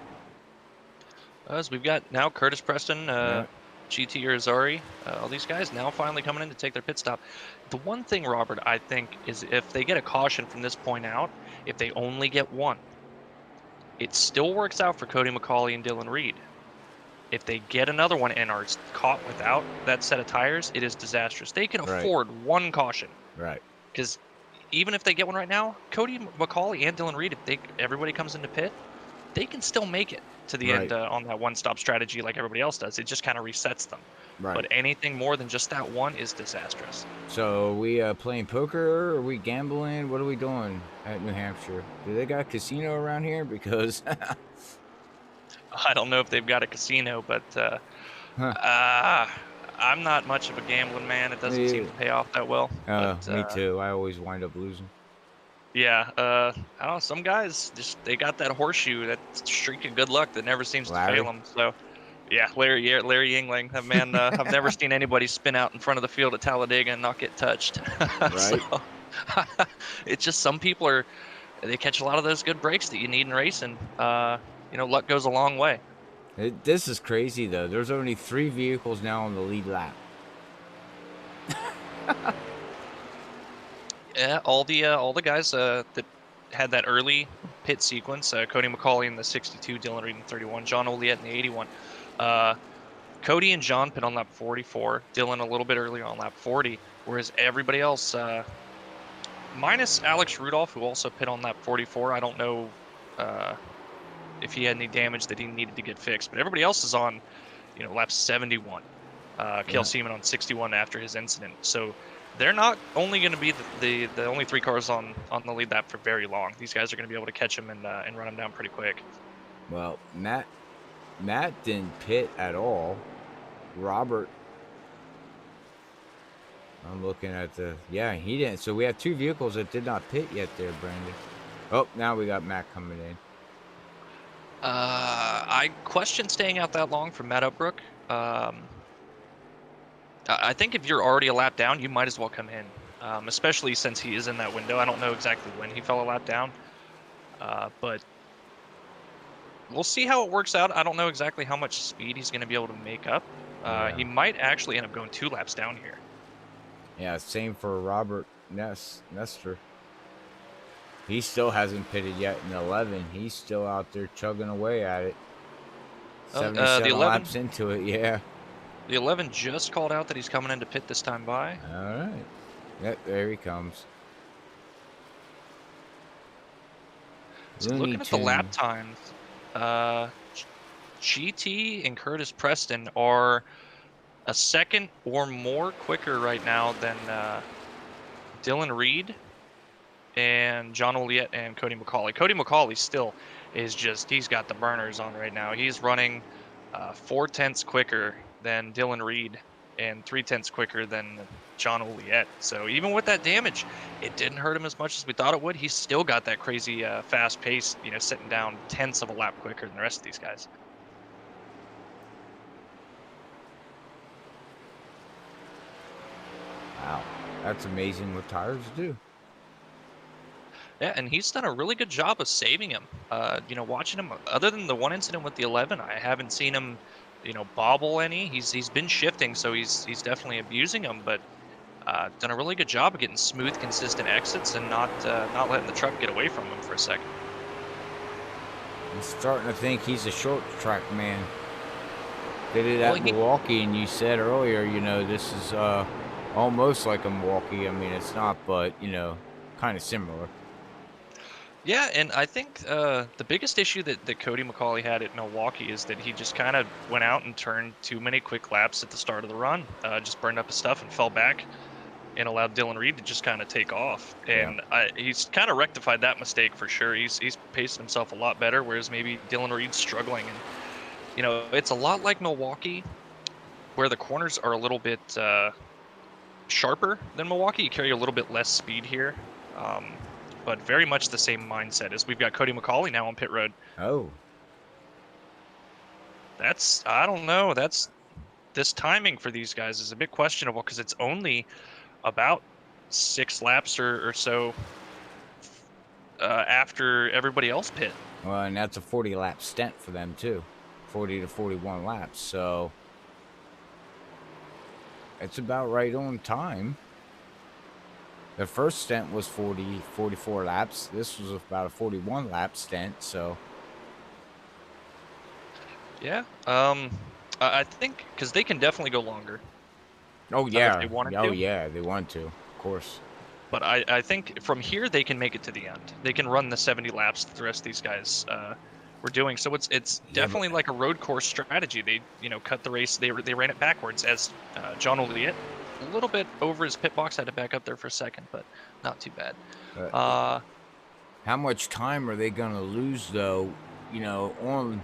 As we've got now Curtis Preston, GT Irizarry, all these guys now finally coming in to take their pit stop. The one thing, Robert, I think is if they get a caution from this point out, if they only get one, it still works out for Cody McCauley and Dylan Reed. If they get another one and are caught without that set of tires, it is disastrous. They can afford one caution. Right. Because even if they get one right now, Cody McCauley and Dylan Reed, if everybody comes into pit, they can still make it to the end on that one-stop strategy like everybody else does. It just kind of resets them. Right. But anything more than just that one is disastrous. So are we playing poker? Are we gambling? What are we doing at New Hampshire? Do they got a casino around here? Because I don't know if they've got a casino, but I'm not much of a gambling man. It doesn't seem to pay off that well. Me too. I always wind up losing. Yeah, I don't know. Some guys they got that horseshoe, that streak of good luck that never seems to fail them. So, Yeah, Larry Yingling, that man. I've never seen anybody spin out in front of the field at Talladega and not get touched. So Right. it's just some people they catch a lot of those good breaks that you need in racing. Luck goes a long way. This is crazy though. There's only 3 vehicles now on the lead lap. Yeah, all the guys that had that early pit sequence, Cody McCauley in the 62, Dylan Reed in 31, John Oliet in the 81. Cody and John pit on lap 44, Dylan a little bit earlier on lap 40, whereas everybody else, minus Alex Rudolph, who also pit on lap 44. I don't know if he had any damage that he needed to get fixed, but everybody else is on, lap 71. Cale Seaman on 61 after his incident. So they're not only going to be the only 3 cars on the lead lap for very long. These guys are going to be able to catch him and run him down pretty quick. Well, Matt didn't pit at all. Robert, I'm looking at he didn't. So we have 2 vehicles that did not pit yet there, Brandon. Oh, now we got Matt coming in. I question staying out that long from Matt Upbrook. I think if you're already a lap down, you might as well come in, especially since he is in that window. I don't know exactly when he fell a lap down, but we'll see how it works out. I don't know exactly how much speed he's going to be able to make up. He might actually end up going 2 laps down here. Yeah, same for Robert Nestor. He still hasn't pitted yet in 11. He's still out there chugging away at it. 77 laps into it, yeah. The 11 just called out that he's coming into pit this time by. All right. Yep, there he comes. So looking at the lap times, GT and Curtis Preston are a second or more quicker right now than Dylan Reed and John Oliet and Cody McCauley. Cody McCauley still is he's got the burners on right now. He's running 4/10 quicker than Dylan Reed and 3/10 quicker than John Oliet. So even with that damage, it didn't hurt him as much as we thought it would. He's still got that crazy fast pace, sitting down 1/10 of a lap quicker than the rest of these guys. Wow, that's amazing what tires do. Yeah, and he's done a really good job of saving him. Watching him, other than the one incident with the 11, I haven't seen him, bobble any. He's been shifting, so he's definitely abusing him, but done a really good job of getting smooth, consistent exits and not letting the truck get away from him for a second. I'm starting to think he's a short track man. Did it at Milwaukee, and you said earlier, this is almost like a Milwaukee. I mean, it's not, but kind of similar. Yeah, and I think the biggest issue that Cody McCauley had at Milwaukee is that he just kind of went out and turned too many quick laps at the start of the run, just burned up his stuff and fell back and allowed Dylan Reed to just kind of take off. And he's kind of rectified that mistake for sure. He's paced himself a lot better, whereas maybe Dylan Reed's struggling. And, it's a lot like Milwaukee, where the corners are a little bit sharper than Milwaukee. You carry a little bit less speed here. But very much the same mindset as we've got Cody McCauley now on pit road. Oh. I don't know. This timing for these guys is a bit questionable because it's only about 6 laps or so after everybody else pit. Well, and that's a 40-lap stint for them, too. 40 to 41 laps, so it's about right on time. The first stint was 44 laps. This was about a 41-lap stint, so. Yeah. I think because they can definitely go longer. Oh, yeah. If they wanted to. Oh, yeah, they want to, of course. But I think from here they can make it to the end. They can run the 70 laps that the rest of these guys were doing. So it's definitely like a road course strategy. They cut the race. They ran it backwards as John Oliet. A little bit over his pit box, had to back up there for a second, but not too bad. How much time are they going to lose, though, on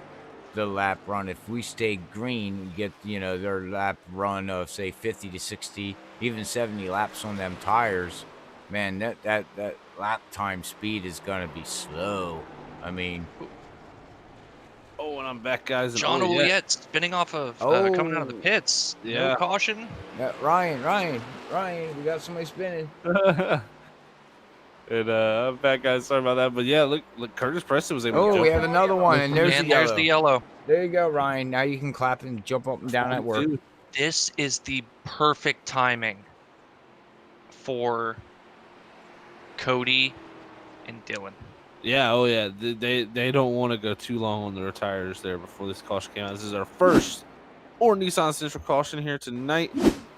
the lap run? If we stay green, get, their lap run of, say, 50 to 60, even 70 laps on them tires, man, that lap time speed is going to be slow. I mean, Oh, and I'm back, guys. And John oh, yeah. Ouellette spinning off of coming out of the Oh. pits. Yeah. No caution. Yeah, Ryan, we got somebody spinning. And I'm back, guys. Sorry about that. But yeah, look, Curtis Preston was able to Oh, jump. we have another one, and there's And the there's yellow. the yellow. There you go, Ryan. Now you can clap and jump up and down at work. This is the perfect timing for Cody and Dylan. Yeah, oh yeah. They don't want to go too long on their tires there before this caution came out. This is our first or Nissan Central caution here tonight.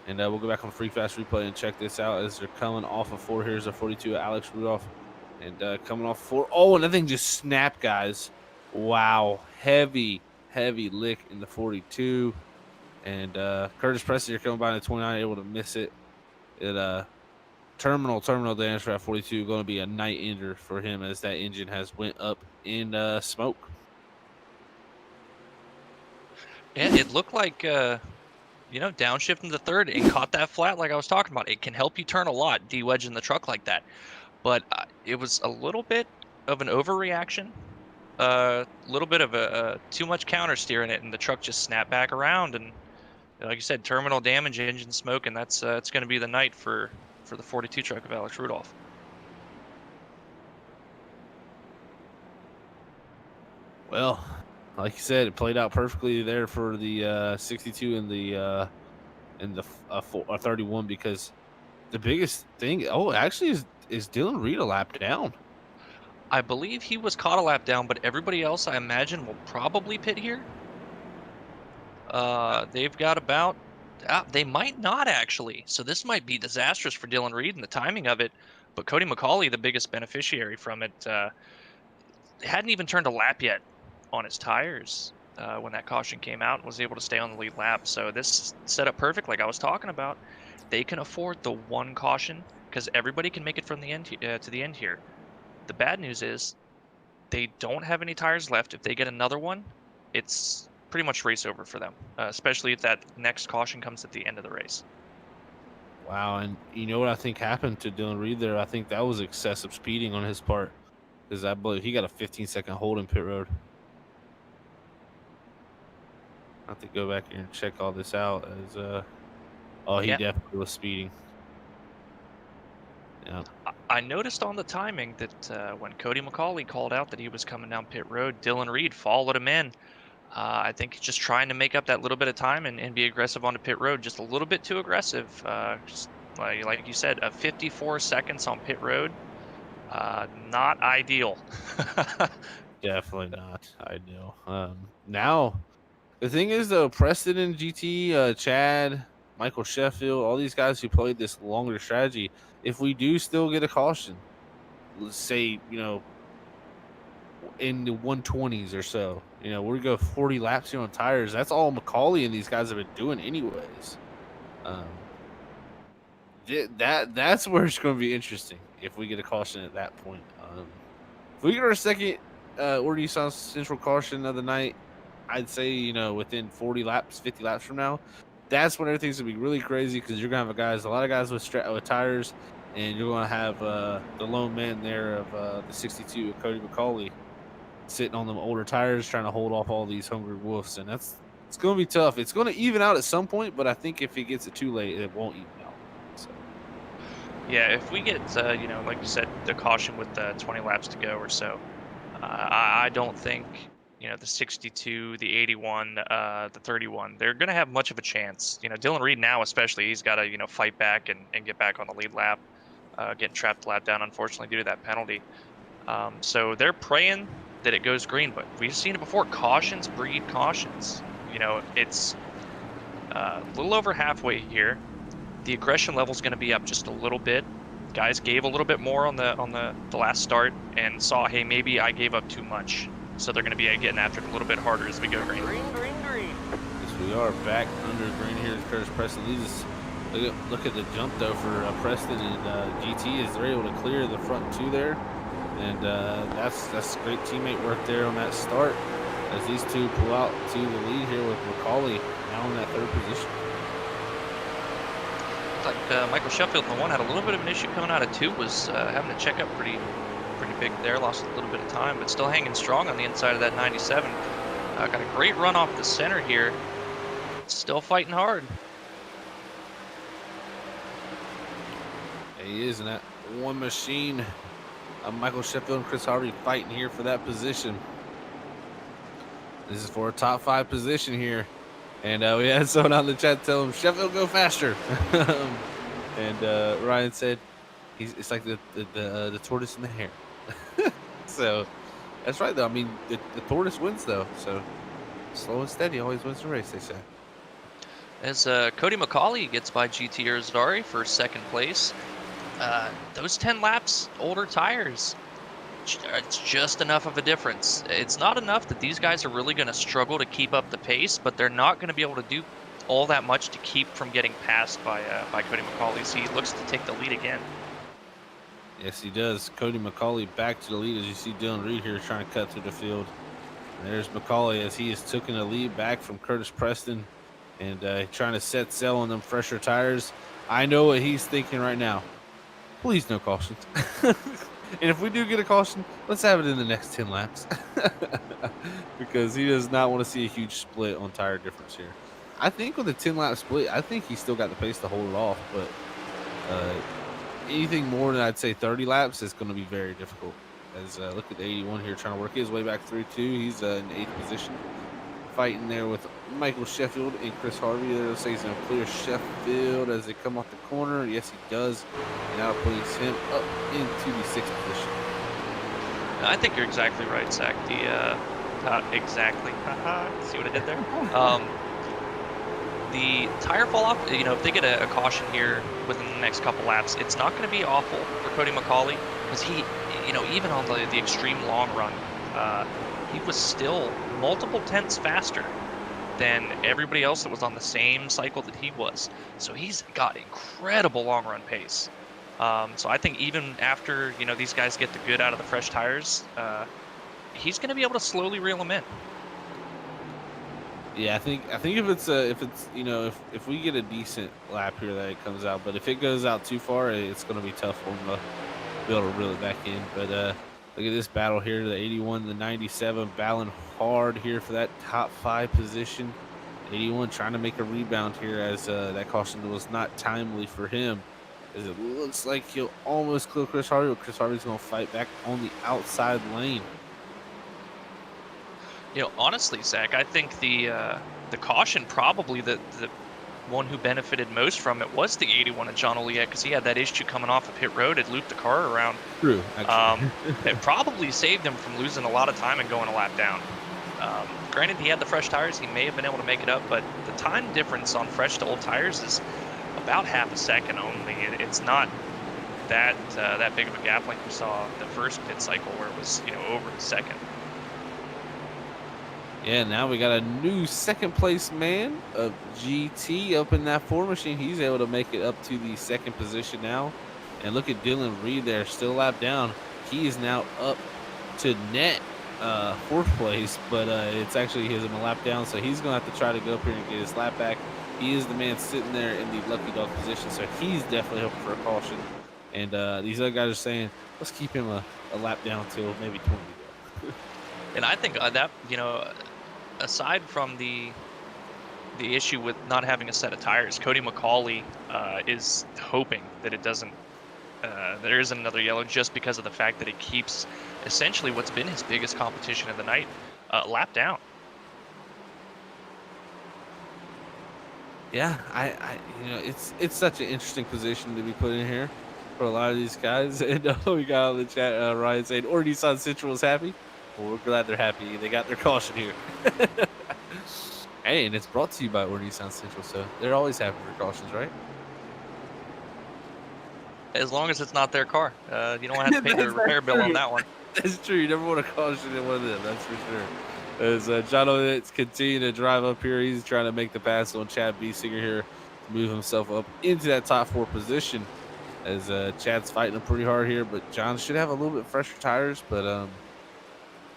And we'll go back on Free Fast Replay and check this out as they're coming off of 4. Here's a 42 Alex Rudolph. And coming off 4. Oh, and that thing just snapped, guys. Wow. Heavy lick in the 42. And Curtis Preston here coming by in the 29, able to miss it. Terminal damage for that 42 going to be a night ender for him as that engine has went up in smoke. Yeah, it looked like downshift into third and caught that flat like I was talking about. It can help you turn a lot, de-wedging the truck like that. But it was a little bit of an overreaction, a little bit of a too much counter steer in it, and the truck just snapped back around. And like you said, terminal damage, engine smoke, and that's it's going to be the night for the 42 truck of Alex Rudolph. Well, like you said, it played out perfectly there for the 62 and the 31 because the biggest thing. Oh, actually, is Dylan Reed a lap down? I believe he was caught a lap down, but everybody else, I imagine, will probably pit here. They've got about. They might not actually. So this might be disastrous for Dylan Reed and the timing of it. But Cody McCauley, the biggest beneficiary from it, hadn't even turned a lap yet on his tires when that caution came out and was able to stay on the lead lap. So this set up perfect, like I was talking about. They can afford the one caution because everybody can make it from the end to the end here. The bad news is they don't have any tires left. If they get another one, it's pretty much race over for them, especially if that next caution comes at the end of the race. Wow, and you know what I think happened to Dylan Reed there? I think that was excessive speeding on his part because I believe he got a 15-second hold in pit road. I have to go back here and check all this out as he definitely was speeding. Yeah. I noticed on the timing that when Cody McCauley called out that he was coming down pit road, Dylan Reed followed him in. I think he's just trying to make up that little bit of time and be aggressive on the pit road, just a little bit too aggressive. Just like you said, 54 seconds on pit road, not ideal. Definitely not ideal. Now, the thing is, though, Preston and GT, Chad, Michael Sheffield, all these guys who played this longer strategy, if we do still get a caution, let's say, in the 120s or so, we go 40 laps here on tires. That's all McCauley and these guys have been doing anyways. That's where it's going to be interesting if we get a caution at that point. If we get our second or Nissan Central caution of the night, I'd say, within 40 laps, 50 laps from now, that's when everything's going to be really crazy because you're going to have a lot of guys with tires, and you're going to have the lone man there of the 62, Cody McCauley, sitting on them older tires trying to hold off all these hungry wolves, and it's going to be tough. It's going to even out at some point, but I think if it gets it too late, it won't even out. So. Yeah, if we get, like you said, the caution with 20 laps to go or so, I don't think, the 62, the 81, the 31, they're going to have much of a chance. Dylan Reed now especially, he's got to, fight back and get back on the lead lap, getting trapped lap down, unfortunately, due to that penalty. So they're praying that it goes green, but we've seen it before. Cautions breed cautions. It's a little over halfway here. The aggression level is going to be up just a little bit. Guys gave a little bit more on the last start and saw, hey, maybe I gave up too much. So they're going to be getting after it a little bit harder as we go green. Green. Yes, we are back under green here as Curtis Preston leads us. Look at the jump, though, for Preston and GT as they're able to clear the front two there. And that's great teammate work there on that start as these two pull out to the lead here with McCauley now in that third position. Like Michael Sheffield in the one had a little bit of an issue coming out of two, was having to check up pretty big there, lost a little bit of time, but still hanging strong on the inside of that 97. Got a great run off the center here. Still fighting hard. He is in that one machine. Michael Sheffield and Chris Harvey fighting here for that position. This is for a top 5 position here. And we had someone out in the chat tell him, Sheffield, go faster. And Ryan said, it's like the tortoise and the hare. So that's right, though. I mean, the tortoise wins, though. So slow and steady always wins the race, they say. As Cody McCauley gets by GT Irizarry for 2nd place. Those 10 laps, older tires, it's just enough of a difference. It's not enough that these guys are really going to struggle to keep up the pace, but they're not going to be able to do all that much to keep from getting passed by Cody McCauley. So he looks to take the lead again. Yes, he does. Cody McCauley back to the lead as you see Dylan Reed here trying to cut through the field. And there's McCauley as he is taking the lead back from Curtis Preston and trying to set sail on them fresher tires. I know what he's thinking right now. Please no cautions. And if we do get a caution, let's have it in the next 10 laps. Because he does not want to see a huge split on tire difference here. I think with a 10-lap split, I think he's still got the pace to hold it off. But anything more than I'd say 30 laps is going to be very difficult. As look at the 81 here trying to work his way back through too. He's in 8th position. Fighting there with Michael Sheffield and Chris Harvey. They'll say he's going to clear Sheffield as they come off the corner. Yes, he does. And that'll place him up into the 6th position. I think you're exactly right, Zach. Not exactly. See what I did there? The tire fall off, if they get a caution here within the next couple laps, it's not going to be awful for Cody McCauley because he, even on the extreme long run, he was still multiple tenths faster than everybody else that was on the same cycle that he was. So he's got incredible long run pace. So I think even after, these guys get the good out of the fresh tires, he's going to be able to slowly reel them in. Yeah, I think if we get a decent lap here that it comes out, but if it goes out too far, it's going to be tough for him to be able to reel it back in. But look at this battle here, the 81, the 97 battling hard here for that top 5 position. 81 trying to make a rebound here as that caution was not timely for him. As it looks like he'll almost clear Chris Harvey, but Chris Harvey's going to fight back on the outside lane. Honestly, Zach, I think the caution probably the one who benefited most from it was the 81 of John Oliette because he had that issue coming off of pit road. It looped the car around. True, actually. It probably saved him from losing a lot of time and going a lap down. Granted, he had the fresh tires. He may have been able to make it up, but the time difference on fresh to old tires is about half a second only. It's not that big of a gap like we saw the first pit cycle where it was over a second. Yeah, now we got a new 2nd place man of GT up in that 4 machine. He's able to make it up to the 2nd position now. And look at Dylan Reed there, still a lap down. He is now up to net 4th place, but it's actually him a lap down, so he's going to have to try to go up here and get his lap back. He is the man sitting there in the lucky dog position, so he's definitely hoping for a caution. And these other guys are saying, let's keep him a lap down till maybe 20 to go. And I think that, aside from the issue with not having a set of tires, Cody McCauley is hoping that it doesn't, there isn't another yellow just because of the fact that it keeps essentially what's been his biggest competition of the night lap down. Yeah, it's such an interesting position to be put in here for a lot of these guys. And we got on the chat Ryan saying, or Nissan Central is happy. Well, we're glad they're happy. They got their caution here. Hey, and it's brought to you by Nissan Central, so they're always happy for cautions, right? As long as it's not their car. You don't have to pay the repair bill on that one. That's true. You never want a caution in one of them, that's for sure. As John O'Neill's continuing to drive up here, he's trying to make the pass on Chad Biesinger here to move himself up into that top 4 position. As Chad's fighting him pretty hard here, but John should have a little bit fresher tires, but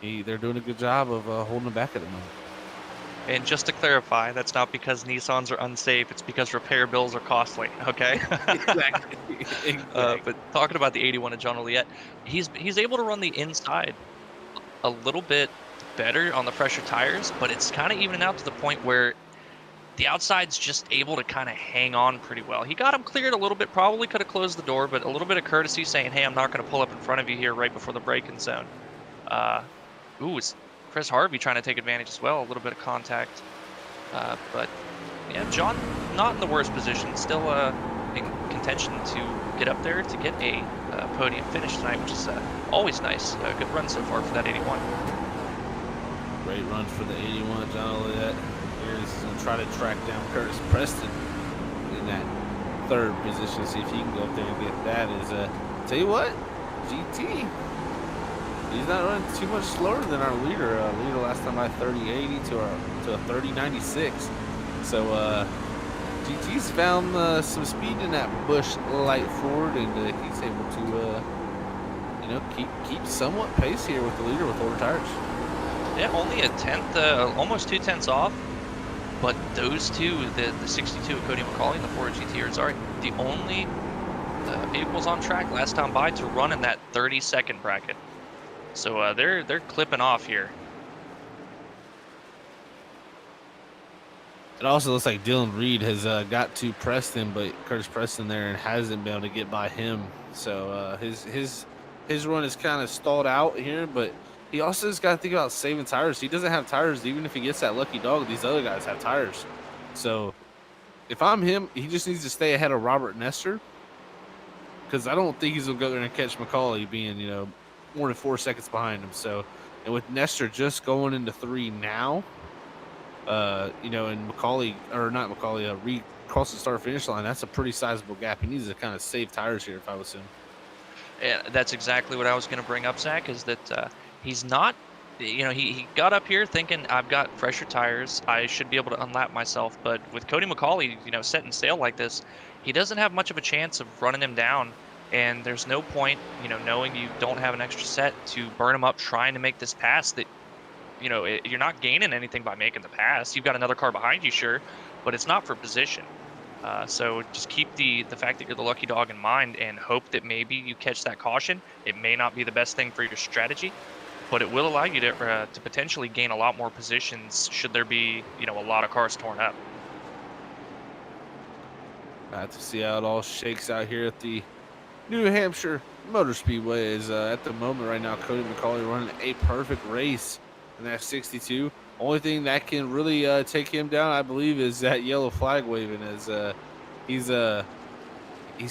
they're doing a good job of holding him back at the moment. And just to clarify, that's not because Nissans are unsafe. It's because repair bills are costly, okay? Exactly. But talking about the 81 of John Oliette, he's able to run the inside a little bit better on the pressure tires, but it's kind of evening out to the point where the outside's just able to kind of hang on pretty well. He got him cleared a little bit, probably could have closed the door, but a little bit of courtesy saying, hey, I'm not going to pull up in front of you here right before the braking zone. It's Chris Harvey trying to take advantage as well, a little bit of contact. But yeah, John not in the worst position, still in contention to get up there to get a podium finish tonight, which is always nice. Good run so far for that 81. Great run for the 81, John Olliette. He's going to try to track down Curtis Preston in that third position, see if he can go up there and get that. Tell you what, GT, he's not running too much slower than our leader. Leader last time by 30.80 to a 30.96. So GT's found some speed in that Busch Light Ford, and he's able to keep somewhat pace here with the leader with older tires. Yeah, only a tenth, almost 2/10 off. But those two, the 62 of Cody McCauley and the Ford GTRs, are the only vehicles on track last time by to run in that 30-second bracket. So they're clipping off here. It also looks like Dylan Reed has got to Preston, but Curtis Preston there and hasn't been able to get by him. So his run is kind of stalled out here, but he also has got to think about saving tires. He doesn't have tires. Even if he gets that lucky dog, these other guys have tires. So if I'm him, he just needs to stay ahead of Robert Nestor, because I don't think he's going to go there and catch McCauley being, more than 4 seconds behind him. So, and with Nestor just going into 3 now, and Reed crossed the start finish line, that's a pretty sizable gap. He needs to kind of save tires here if I was him. Yeah, that's exactly what I was going to bring up, Zach, is that he's not, he got up here thinking, I've got fresher tires, I should be able to unlap myself. But with Cody McCauley, setting sail like this, he doesn't have much of a chance of running him down. And there's no point, knowing you don't have an extra set to burn him up trying to make this pass that, you're not gaining anything by making the pass. You've got another car behind you, sure, but it's not for position. So just keep the fact that you're the lucky dog in mind and hope that maybe you catch that caution. It may not be the best thing for your strategy, but it will allow you to potentially gain a lot more positions should there be, a lot of cars torn up. To see how it all shakes out here at the New Hampshire Motor Speedway is at the moment right now, Cody McCauley running a perfect race in that 62. Only thing that can really take him down, I believe, is that yellow flag waving. As he's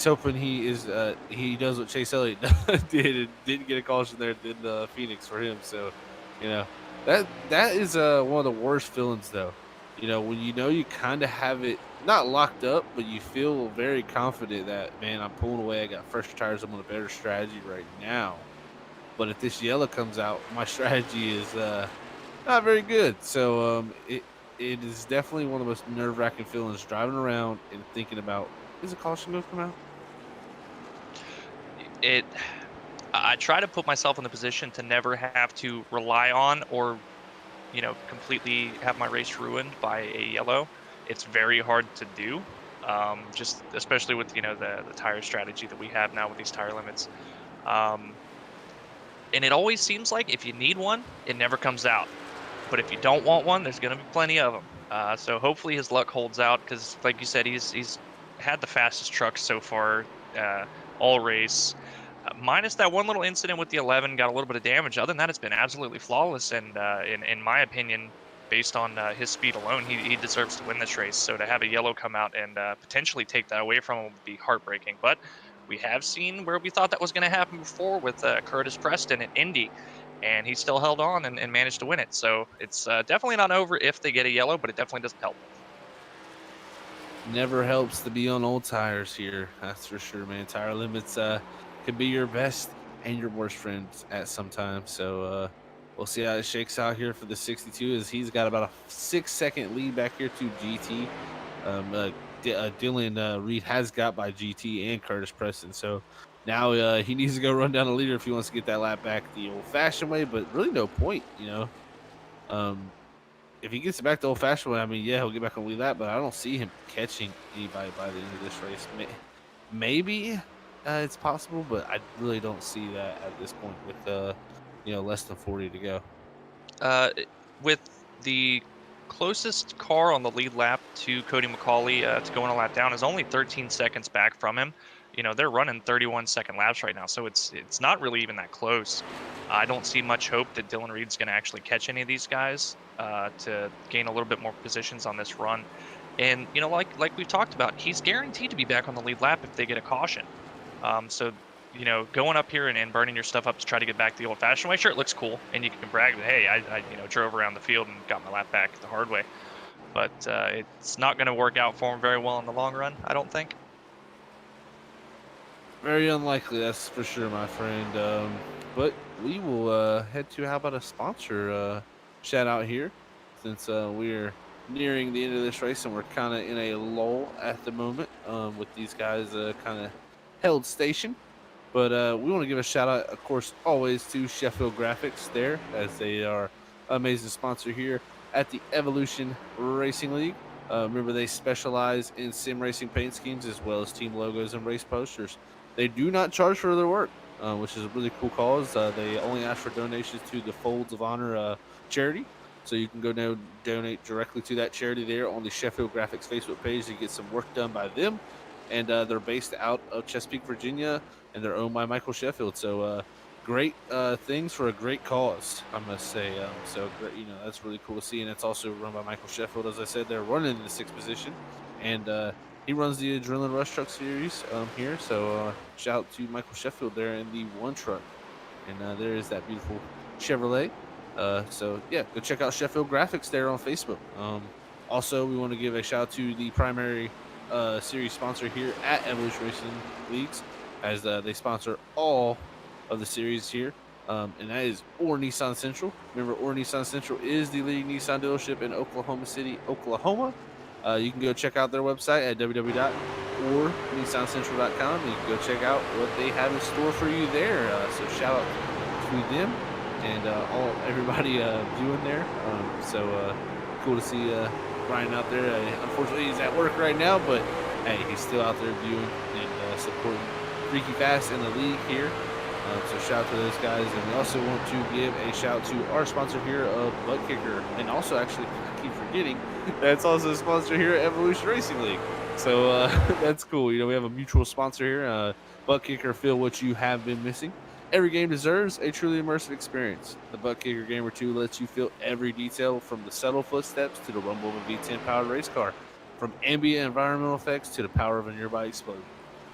hoping he does what Chase Elliott did and didn't get a caution there in Phoenix for him. So, that is one of the worst feelings, though. When you kind of have it not locked up, but you feel very confident that, man, I'm pulling away. I got fresher tires. I'm on a better strategy right now. But if this yellow comes out, my strategy is not very good. So it is definitely one of the most nerve-wracking feelings, driving around and thinking about, is a caution going to come out? I try to put myself in the position to never have to rely on or, completely have my race ruined by a yellow. It's very hard to do, just especially with, the tire strategy that we have now with these tire limits. And it always seems like if you need one, it never comes out. But if you don't want one, there's going to be plenty of them. So hopefully his luck holds out because, like you said, he's had the fastest truck so far all race. Minus that one little incident with the 11, got a little bit of damage. Other than that, it's been absolutely flawless. And in my opinion, based on his speed alone, he deserves to win this race. So to have a yellow come out and potentially take that away from him would be heartbreaking. But we have seen where we thought that was going to happen before with Curtis Preston at Indy. And he still held on and managed to win it. So it's definitely not over if they get a yellow, but it definitely doesn't help. Never helps to be on old tires here. That's for sure, man. Tire limits could be your best and your worst friends at some time. So we'll see how it shakes out here for the 62 as he's got about a 6-second lead back here to GT. Dylan Reed has got by GT and Curtis Preston. So now he needs to go run down the leader if he wants to get that lap back the old-fashioned way, but really no point, If he gets it back the old-fashioned way, I mean, yeah, he'll get back on the lead lap, but I don't see him catching anybody by the end of this race. Maybe it's possible, but I really don't see that at this point with, less than 40 to go. With the closest car on the lead lap to Cody McCauley to going a lap down is only 13 seconds back from him. They're running 31-second laps right now, so it's not really even that close. I don't see much hope that Dylan Reed's going to actually catch any of these guys to gain a little bit more positions on this run. And like we've talked about, he's guaranteed to be back on the lead lap if they get a caution. So going up here and burning your stuff up to try to get back the old-fashioned way, sure, it looks cool, and you can brag that, hey, I drove around the field and got my lap back the hard way. But it's not going to work out for him very well in the long run, I don't think. Very unlikely, that's for sure, my friend. But we will head to, how about a sponsor shout out here, since we're nearing the end of this race and we're kind of in a lull at the moment with these guys kind of held station. But we want to give a shout out, of course, always to Sheffield Graphics there, as they are an amazing sponsor here at the Evolution Racing League. Remember, they specialize in sim racing paint schemes as well as team logos and race posters. They do not charge for their work, which is a really cool cause. They only ask for donations to the Folds of Honor charity. So you can go now donate directly to that charity there on the Sheffield Graphics Facebook page to get some work done by them. And they're based out of Chesapeake, Virginia, and they're owned by Michael Sheffield. So great things for a great cause, I must say. So that's really cool to see, and it's also run by Michael Sheffield. As I said, they're running in the 6th position, and he runs the Adrenaline Rush Truck Series here. So shout out to Michael Sheffield there in the 1 truck, and there is that beautiful Chevrolet. So yeah, go check out Sheffield Graphics there on Facebook. Also, we want to give a shout out to the primary series sponsor here at Evolution Racing Leagues, as they sponsor all of the series here, and that is Orr Nissan Central. Remember, Orr Nissan Central is the leading Nissan dealership in Oklahoma City, Oklahoma. You can go check out their website at www.ornissancentral.com, and you can go check out what they have in store for you there. So shout out to them and everybody viewing there. So cool to see Ryan out there. Unfortunately, he's at work right now, but hey, he's still out there viewing and supporting Freaky Fast in the league here. So shout out to those guys. And we also want to give a shout out to our sponsor here of ButtKicker. And also, actually, I keep forgetting, that's also a sponsor here at Evolution Racing League. So that's cool. We have a mutual sponsor here. ButtKicker, feel what you have been missing. Every game deserves a truly immersive experience. The ButtKicker Gamer 2 lets you feel every detail, from the subtle footsteps to the rumble of a V10 powered race car, from ambient environmental effects to the power of a nearby explosion.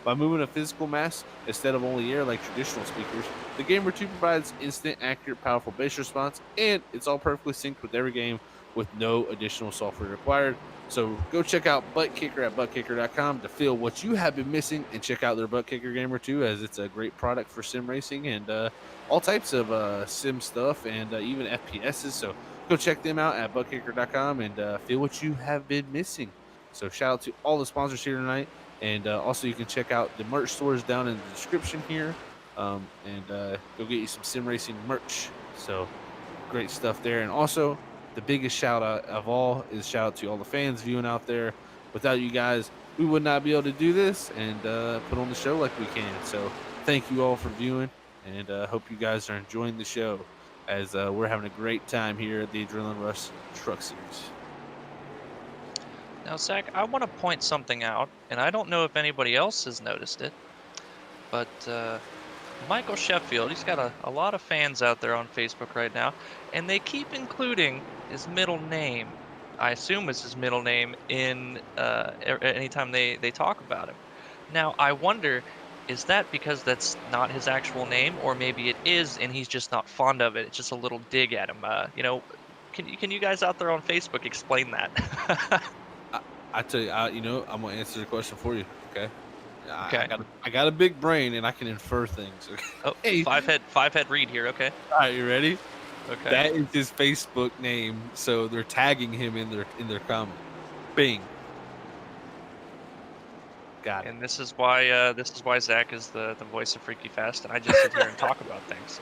By moving a physical mass instead of only air like traditional speakers, the Gamer 2 provides instant, accurate, powerful bass response, and it's all perfectly synced with every game with no additional software required. So go check out ButtKicker at ButtKicker.com to feel what you have been missing, and check out their ButtKicker Gamer 2, as it's a great product for sim racing and all types of sim stuff, and even FPSs. So go check them out at ButtKicker.com and feel what you have been missing. So shout out to all the sponsors here tonight. And also, you can check out the merch stores down in the description here, and go get you some sim racing merch. So great stuff there. And also, the biggest shout out of all is shout out to all the fans viewing out there. Without you guys, we would not be able to do this and put on the show like we can. So thank you all for viewing, and hope you guys are enjoying the show, as we're having a great time here at the Adrenaline Rush Truck Series. Now, Zach, I want to point something out, and I don't know if anybody else has noticed it, but Michael Sheffield, he's got a lot of fans out there on Facebook right now, and they keep including his middle name. I assume it's his middle name in anytime they talk about him. Now, I wonder, is that because that's not his actual name, or maybe it is and he's just not fond of it? It's just a little dig at him. Can you guys out there on Facebook explain that? I tell you, I'm gonna answer the question for you. Okay. Okay. I got a big brain, and I can infer things. Okay. Oh, five head read here. Okay. All right, you ready? Okay. That is his Facebook name, so they're tagging him in their comment. Bing. Got it. And this is why Zach is the voice of Freaky Fast, and I just sit here and talk about things.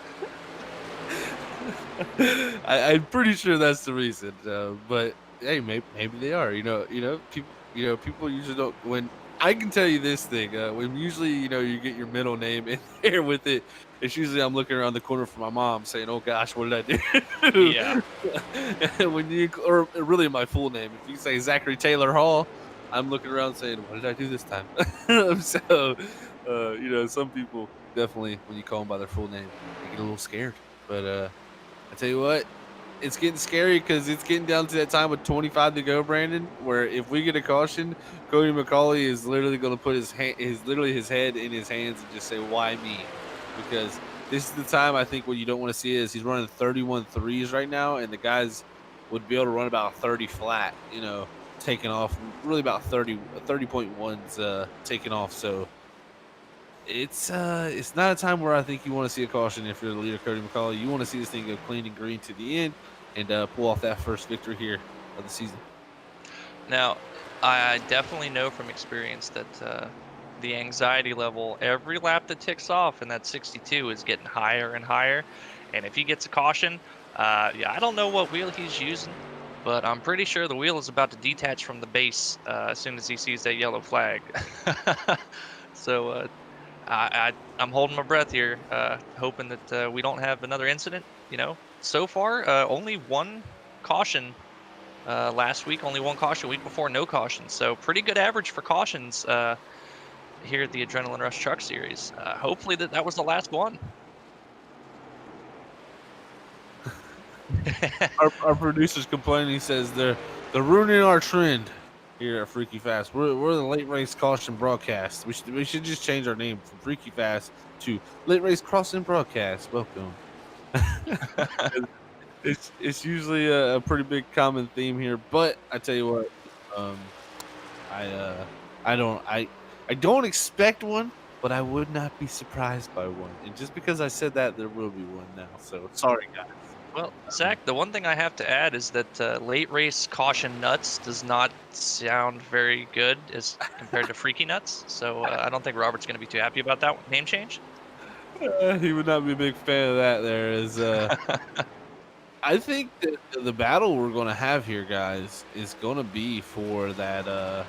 I'm pretty sure that's the reason, but hey, maybe they are. People usually don't. When I can tell you this thing, when usually you get your middle name in there with it, it's usually I'm looking around the corner for my mom saying, "Oh gosh, what did I do?" Yeah. And when you, or really my full name, if you say Zachary Taylor Hall, I'm looking around saying, "What did I do this time?" So, some people definitely, when you call them by their full name, they get a little scared. But I tell you what, it's getting scary because it's getting down to that time with 25 to go, Brandon, where if we get a caution, Cody McCauley is literally going to put his head in his hands and just say, "Why me?" Because this is the time I think what you don't want to see is he's running 31 threes right now, and the guys would be able to run about 30 flat, taking off really about 30.1s taking off. So it's not a time where I think you want to see a caution if you're the leader, Cody McCauley. You want to see this thing go clean and green to the end and pull off that first victory here of the season. Now, I definitely know from experience that the anxiety level every lap that ticks off in that 62 is getting higher and higher. And if he gets a caution, yeah, I don't know what wheel he's using, but I'm pretty sure the wheel is about to detach from the base as soon as he sees that yellow flag. So I'm holding my breath here, hoping that we don't have another incident. So far, only one caution last week, only one caution. Week before, no cautions. So pretty good average for cautions here at the Adrenaline Rush Truck Series. Hopefully that was the last one. Our producer's complaining. He says they're ruining our trend here at Freaky Fast. We're the late race caution broadcast. We should just change our name from Freaky Fast to Late Race Crossing Broadcast. Welcome. It's usually a pretty big common theme here, but I tell you what, um, I I don't expect one, but I would not be surprised by one. And just because I said that, there will be one now. So sorry, guys. Well, Zach, the one thing I have to add is that late race caution nuts does not sound very good as compared to freaky nuts. So I don't think Robert's going to be too happy about that name change. He would not be a big fan of that. There is, I think that the battle we're going to have here, guys, is going to be for that.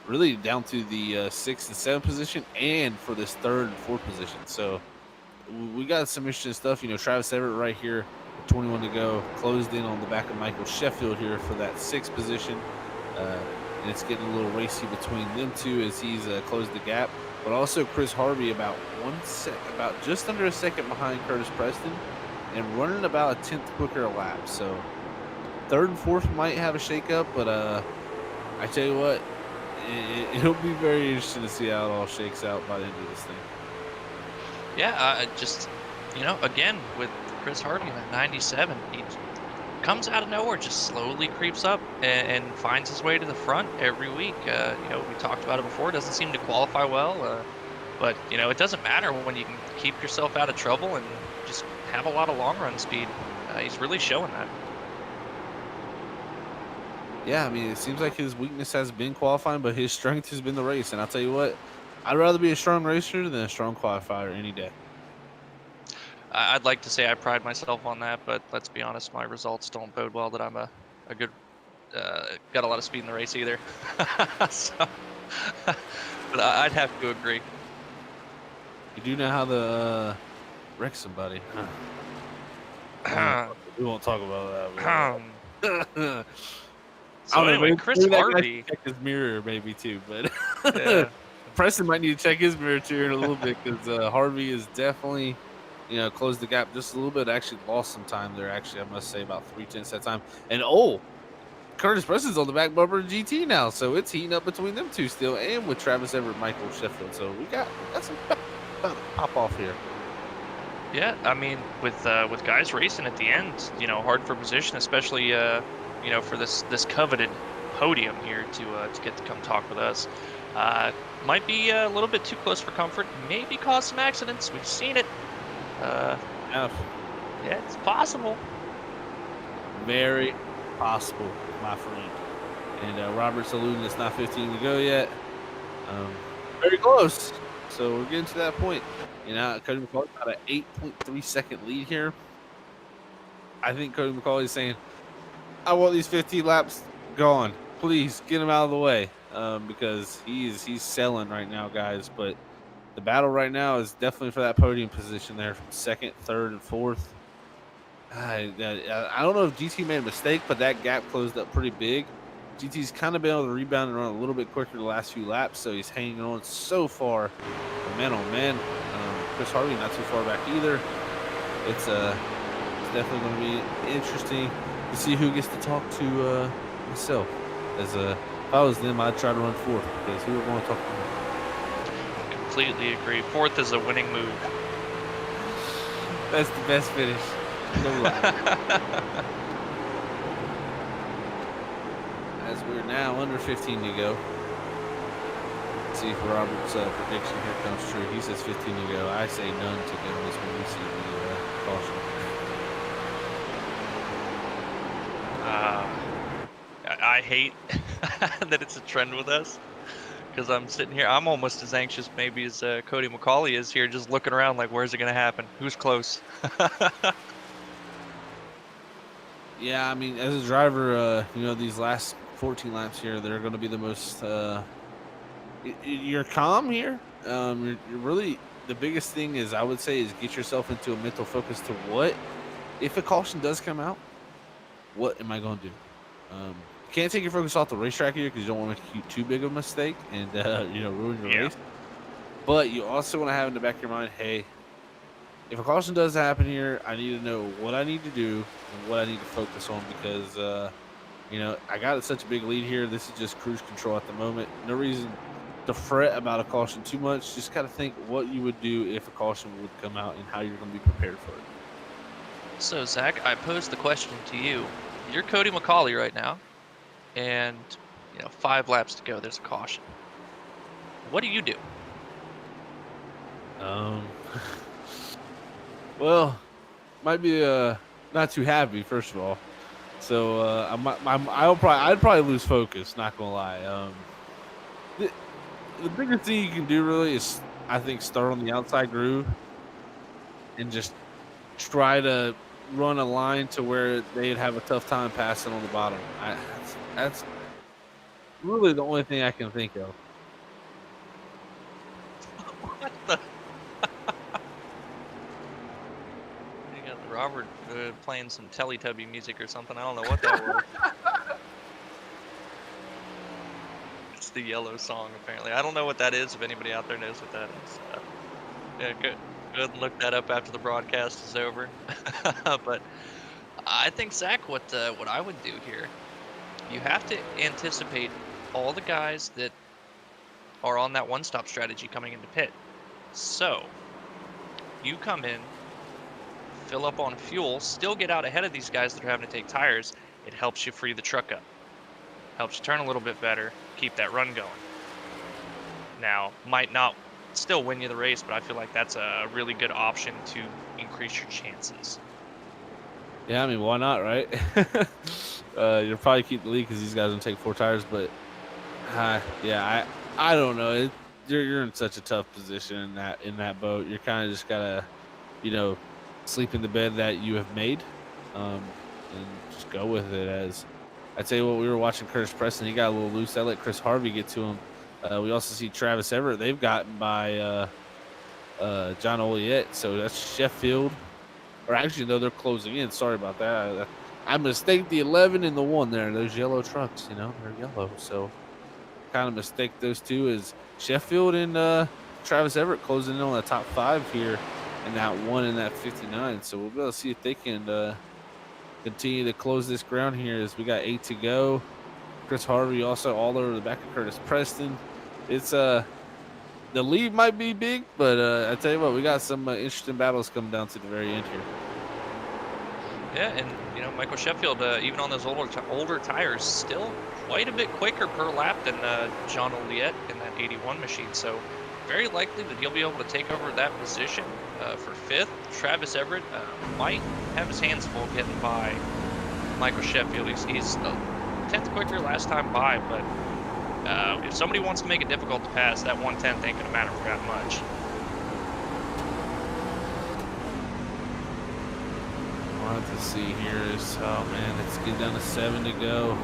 Really down to the 6th and 7th position, and for this 3rd and 4th position. So we got some interesting stuff. Travis Everett right here, with 21 to go, closed in on the back of Michael Sheffield here for that 6th position. And it's getting a little racy between them two as he's closed the gap. But also Chris Harvey about just under a second behind Curtis Preston, and running about a 10th quicker a lap. So 3rd and 4th might have a shakeup, but I tell you what, it'll be very interesting to see how it all shakes out by the end of this thing. Yeah, again, with Chris Harvey at 97, he comes out of nowhere, just slowly creeps up and finds his way to the front every week. We talked about it before. Doesn't seem to qualify well, but it doesn't matter when you can keep yourself out of trouble and just have a lot of long run speed. He's really showing that. Yeah, I mean, it seems like his weakness has been qualifying, but his strength has been the race. And I'll tell you what, I'd rather be a strong racer than a strong qualifier any day. I'd like to say I pride myself on that, but let's be honest, my results don't bode well that I'm a good, got a lot of speed in the race either. But I'd have to agree. You do know how to wreck somebody. We won't talk about that. So anyway, Chris Harvey check his mirror maybe too, but yeah. Preston might need to check his mirror too in a little bit because Harvey is definitely, closed the gap just a little bit. Actually lost some time there. Actually, I must say about 3/10 that time. And Curtis Preston's on the back bumper of GT now, so it's heating up between them two still, and with Travis Everett, Michael Sheffield. So we got some pop off here. Yeah, I mean, with guys racing at the end, hard for position, especially for this coveted podium here to get to come talk with us. Might be a little bit too close for comfort. Maybe cause some accidents. We've seen it. Yeah, it's possible. Very possible, my friend. And Robert's alluding it's not 15 to go yet. Very close. So we're getting to that point. Cody McCauley's got an 8.3 second lead here. I think Cody McCauley is saying, I want these 15 laps gone. Please get him out of the way, because he's selling right now, guys. But the battle right now is definitely for that podium position there from second, third, and fourth. I don't know if GT made a mistake, but that gap closed up pretty big. GT's kind of been able to rebound and run a little bit quicker the last few laps, so he's hanging on so far. But man, oh man, Chris Harvey not too far back either. It's definitely going to be interesting to see who gets to talk to myself. As if I was them, I'd try to run fourth because who would want to talk to me? Completely agree. Fourth is a winning move. That's the best finish. No lie. As we're now under 15 to go. Let's see if Robert's prediction here comes true. He says 15 to go. I say none to go as when we see the caution. I hate that it's a trend with us because I'm sitting here. I'm almost as anxious maybe as Cody McCauley is here, just looking around like, where's it going to happen? Who's close? Yeah, I mean, as a driver, these last 14 laps here, they're going to be the most. You're calm here. You're really the biggest thing is I would say is get yourself into a mental focus to what if a caution does come out. What am I going to do? You can't take your focus off the racetrack here because you don't want to make too big of a mistake and ruin your race. But you also want to have in the back of your mind, hey, if a caution does happen here, I need to know what I need to do and what I need to focus on because, I got such a big lead here. This is just cruise control at the moment. No reason to fret about a caution too much. Just got to think what you would do if a caution would come out and how you're going to be prepared for it. So, Zach, I posed the question to you. You're Cody McCauley right now, and 5 laps to go. There's a caution. What do you do? Well, might be not too happy first of all. So I'd probably lose focus. Not gonna lie. The biggest thing you can do really is I think start on the outside groove and just try to run a line to where they'd have a tough time passing on the bottom. That's really the only thing I can think of. What the? You got Robert playing some Teletubby music or something. I don't know what that was. It's the Yellow song, apparently. I don't know what that is. If anybody out there knows what that is, yeah, good. Look that up after the broadcast is over. But I think, Zach, what I would do here, you have to anticipate all the guys that are on that one-stop strategy coming into pit. So you come in, fill up on fuel, still get out ahead of these guys that are having to take tires. It helps you free the truck up. Helps you turn a little bit better, keep that run going. Now, might not still win you the race, but I feel like that's a really good option to increase your chances. Yeah, I mean, why not, right? You'll probably keep the lead because these guys don't take 4 tires, but I don't know. You're in such a tough position in that boat. You're kind of just gotta, sleep in the bed that you have made, and just go with it. As I tell you what, we were watching Curtis Preston. He got a little loose. I let Chris Harvey get to him. We also see Travis Everett. They've gotten by John Oliet. So that's Sheffield. Or actually, no, they're closing in. Sorry about that. I mistake the 11 and the 1 there. Those yellow trucks, they're yellow. So kind of mistake those two as Sheffield and Travis Everett closing in on the top 5 here and that 1 and that 59. So we'll be able to see if they can continue to close this ground here as we got 8 to go. Chris Harvey also all over the back of Curtis Preston. It's the lead might be big, but I tell you what, we got some interesting battles coming down to the very end here. Yeah, and Michael Sheffield, even on those older tires, still quite a bit quicker per lap than John Oliet in that 81 machine. So very likely that he'll be able to take over that position for 5th. Travis Everett might have his hands full getting by Michael Sheffield. He's 10th quicker last time by, but if somebody wants to make it difficult to pass, that 1/10 ain't gonna matter for that much. What to see here is, let's get down to 7 to go.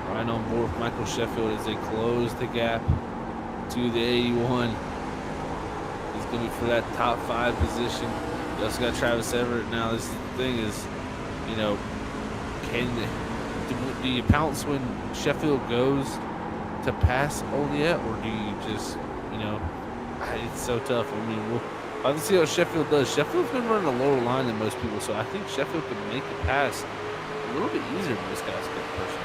Right on board with Michael Sheffield as they close the gap to the 81. He's going to be for that top 5 position. You also got Travis Everett. Now, this is the thing is, you know, do you pounce when Sheffield goes to pass Oliet, or do you just, you know, it's so tough. I mean, we'll have to see how Sheffield does. Sheffield's been running a lower line than most people, so I think Sheffield can make the pass a little bit easier than this guy's good person.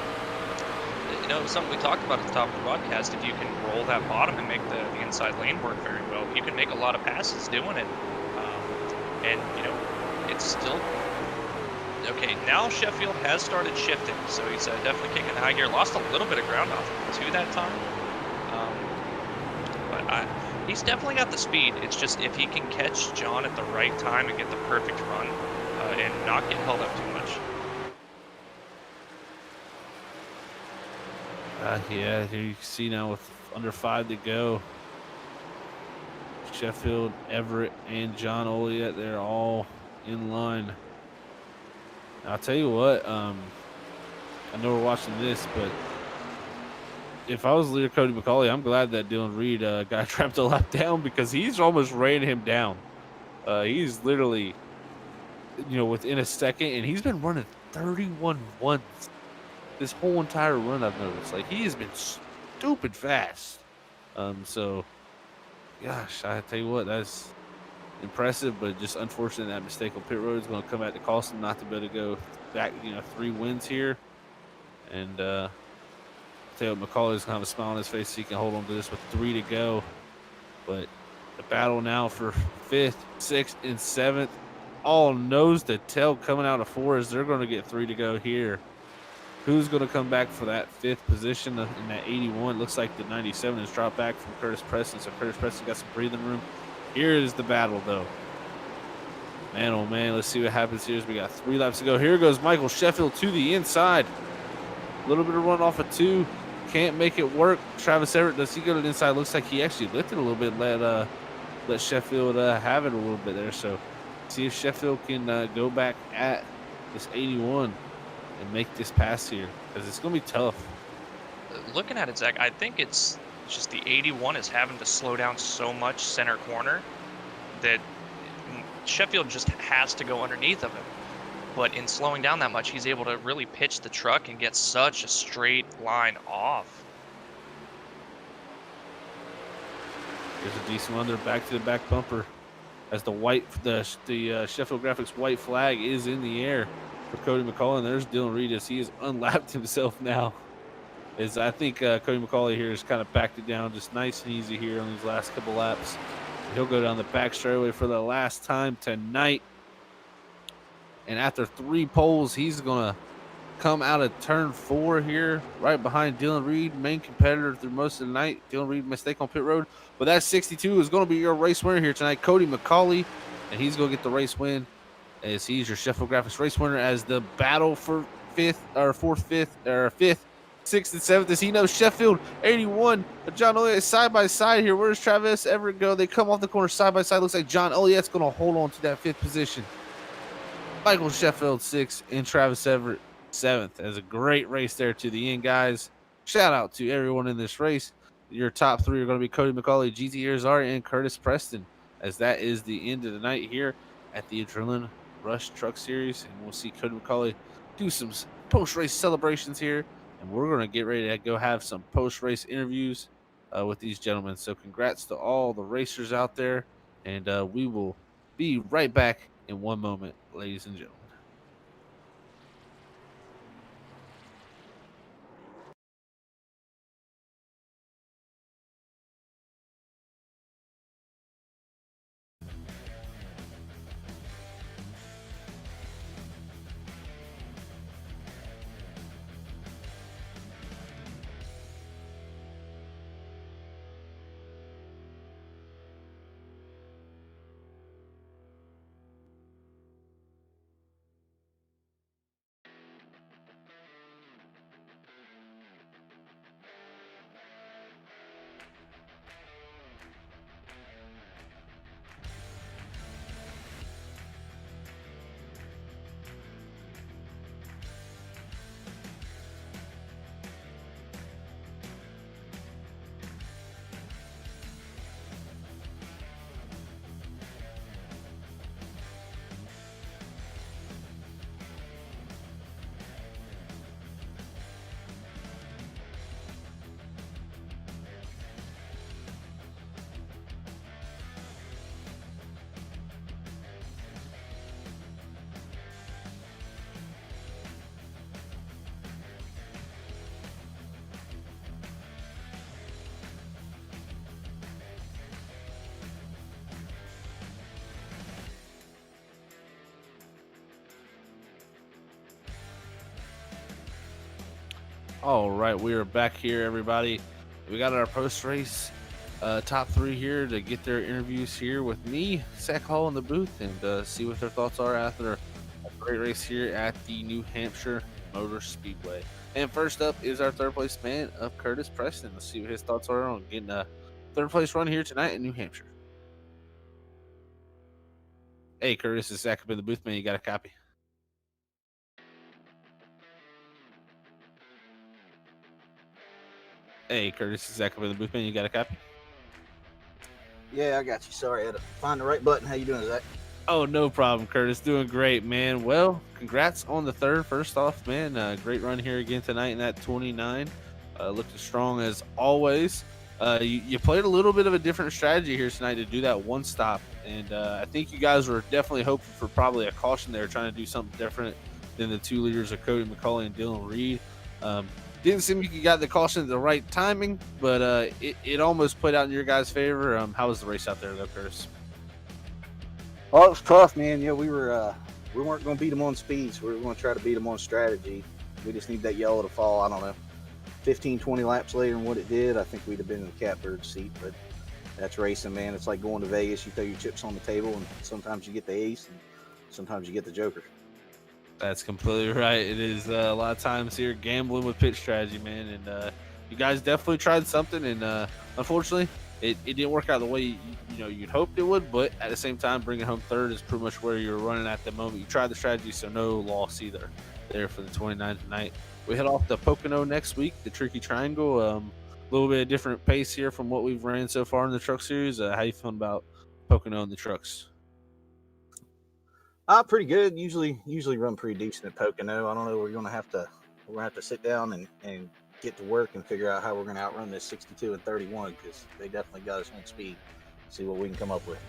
You know, something we talked about at the top of the broadcast, if you can roll that bottom and make the inside lane work very well, you can make a lot of passes doing it. And, you know, it's still... Okay, now Sheffield has started shifting, so he's definitely kicking high gear. Lost a little bit of ground off to that time. But he's definitely got the speed. It's just if he can catch John at the right time and get the perfect run and not get held up too much. Yeah, here you see now with under 5 to go, Sheffield, Everett, and John Oliet, they're all in line. Now, I'll tell you what, I know we're watching this, but if I was leader Cody McCauley, I'm glad that Dylan Reed got trapped a lap down, because he's almost ran him down. He's literally, you know, within a second, and he's been running 31 once this whole entire run. I've noticed, like, he has been stupid fast. So, gosh, I tell you what, that's impressive, but just unfortunate that mistake on pit road is going to come back to cost him, not to be able to go back, you know, 3 wins here. And tell you what, McCauley's going to have a smile on his face so he can hold on to this with 3 to go. But the battle now for 5th, 6th, and 7th, all nose to tail coming out of 4 as they're going to get 3 to go here. Who's going to come back for that 5th position in that 81? Looks like the 97 has dropped back from Curtis Preston, so Curtis Preston got some breathing room. Here is the battle, though. Man, oh man, let's see what happens here as we got 3 laps to go. Here goes Michael Sheffield to the inside. A little bit of run off of 2. Can't make it work. Travis Everett, does he go to the inside? Looks like he actually lifted a little bit, let Sheffield have it a little bit there. So see if Sheffield can go back at this 81 and make this pass here, because it's going to be tough. Looking at it, Zach, I think it's just the 81 is having to slow down so much center corner that Sheffield just has to go underneath of him. But in slowing down that much, he's able to really pitch the truck and get such a straight line off. There's a decent run there, back to the back bumper, as the Sheffield Graphics white flag is in the air for Cody McCauley. And there's Dylan Reed as he has unlapped himself now. As I think Cody McCauley here has kind of backed it down just nice and easy here on these last couple laps. He'll go down the back straightaway for the last time tonight. And after 3 poles, he's going to come out of turn 4 here, right behind Dylan Reed, main competitor through most of the night. Dylan Reed, mistake on pit road. But that 62 is going to be your race winner here tonight, Cody McCauley. And he's going to get the race win, as he's your Sheffield Graphics race winner, as the battle for 5th, 6th, and 7th, as he knows Sheffield 81. John Elliott is side by side here. Where does Travis Everett go? They come off the corner side by side. Looks like John Elliott's going to hold on to that 5th position. Michael Sheffield 6th and Travis Everett 7th. As a great race there to the end, guys. Shout out to everyone in this race. Your top 3 are going to be Cody McCauley, GT Irizarry, and Curtis Preston, as that is the end of the night here at the Adrenaline Rush Truck Series. And we'll see Cody McCauley do some post-race celebrations here. And we're going to get ready to go have some post-race interviews with these gentlemen. So congrats to all the racers out there. And we will be right back in one moment, ladies and gentlemen. All right, we are back here, everybody. We got our post-race top three here to get their interviews here with me, Zach Hall in the booth, and see what their thoughts are after a great race here at the New Hampshire Motor Speedway. And first up is our third place man of Curtis Preston. Let's see what his thoughts are on getting a third place run here tonight in New Hampshire. Hey, Curtis, it's Zach up in the booth, man. You got a copy? Hey, Curtis, it's Zach up in the booth, man. You got a copy? Yeah, I got you. Sorry, I had to find the right button. How you doing, Zach? Oh, no problem, Curtis. Doing great, man. Well, congrats on the third. First off, man, great run here again tonight in that 29. Looked as strong as always. You played a little bit of a different strategy here tonight to do that one stop, and I think you guys were definitely hoping for probably a caution there, trying to do something different than the 2 leaders of Cody McCauley and Dylan Reed. Didn't seem like you got the caution at the right timing, but it almost played out in your guys' favor. How was the race out there, though, Curtis? Oh, it was tough, man. Yeah, we weren't going to beat them on speeds. We were going to try to beat them on strategy. We just need that yellow to fall. I don't know, 15, 20 laps later than what it did. I think we'd have been in the catbird seat, but that's racing, man. It's like going to Vegas. You throw your chips on the table, and sometimes you get the ace, and sometimes you get the joker. That's completely right. It is a lot of times here gambling with pit strategy, man. And you guys definitely tried something, and unfortunately, it didn't work out the way you'd hoped it would. But at the same time, bringing home third is pretty much where you're running at the moment. You tried the strategy, so no loss either there for the 29 tonight. We head off to Pocono next week, the Tricky Triangle. A little bit of different pace here from what we've ran so far in the truck series. How you feeling about Pocono and the trucks? Pretty good. Usually run pretty decent at Pocono. I don't know. We're gonna have to sit down and get to work and figure out how we're gonna outrun this 62 and 31, because they definitely got us on speed. See what we can come up with.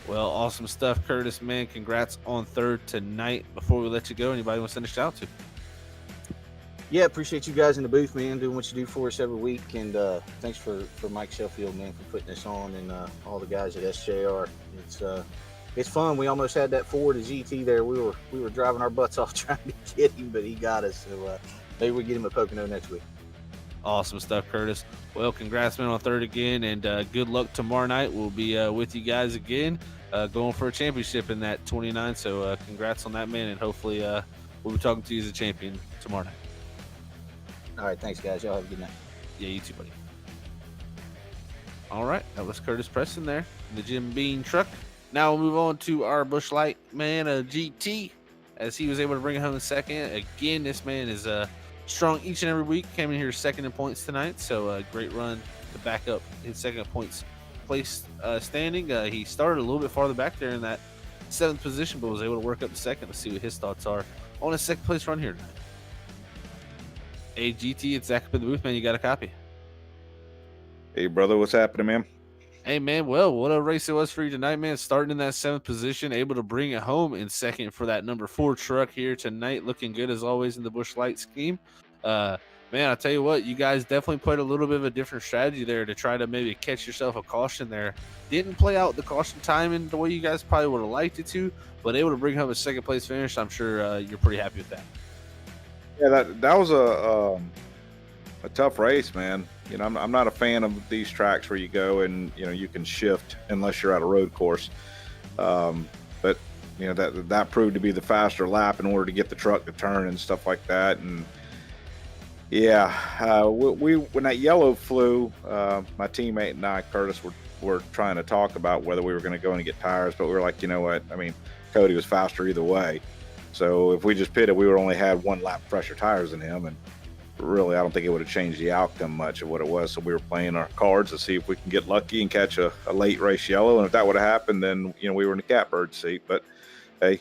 Well, awesome stuff, Curtis, man. Congrats on third tonight. Before we let you go, anybody want to send a shout out to? Yeah, appreciate you guys in the booth, man, doing what you do for us every week. And thanks for Mike Sheffield, man, for putting this on, and all the guys at SJR. It's fun. We almost had that Ford at GT there. We were driving our butts off trying to get him, but he got us. So maybe we'll get him at Pocono next week. Awesome stuff, Curtis. Well, congrats, man, on third again, and good luck tomorrow night. We'll be with you guys again, going for a championship in that 29. So congrats on that, man, and hopefully we'll be talking to you as a champion tomorrow night. All right, thanks, guys. Y'all have a good night. Yeah, you too, buddy. All right, that was Curtis Preston there in the Jim Beam truck. Now we'll move on to our Busch Light man, GT, as he was able to bring it home in second. Again, this man is strong each and every week. Came in here second in points tonight, so a great run to back up his second points place standing. He started a little bit farther back there in that 7th position, but was able to work up to second. Let's see what his thoughts are on his second place run here tonight. Hey, GT, it's Zach up in the booth, man. You got a copy? Hey, brother, what's happening, man? Hey, man, well, what a race it was for you tonight, man. Starting in that 7th position, able to bring it home in second for that number 4 truck here tonight. Looking good as always in the Busch Light scheme. Man, I tell you what, you guys definitely played a little bit of a different strategy there to try to maybe catch yourself a caution there. Didn't play out the caution timing the way you guys probably would have liked it to, but able to bring home a second place finish. I'm sure you're pretty happy with that. Yeah, that was a tough race, man. You know, I'm not a fan of these tracks where you go and you can shift unless you're at a road course. But that proved to be the faster lap in order to get the truck to turn and stuff like that. And yeah, we when that yellow flew, my teammate and I, Curtis, were trying to talk about whether we were going to go in and get tires, but we were like, you know what? I mean, Cody was faster either way. So if we just pitted, we would only had 1 lap fresher tires than him, and really, I don't think it would have changed the outcome much of what it was. So we were playing our cards to see if we can get lucky and catch a late race yellow. And if that would have happened, then we were in the catbird seat. But hey,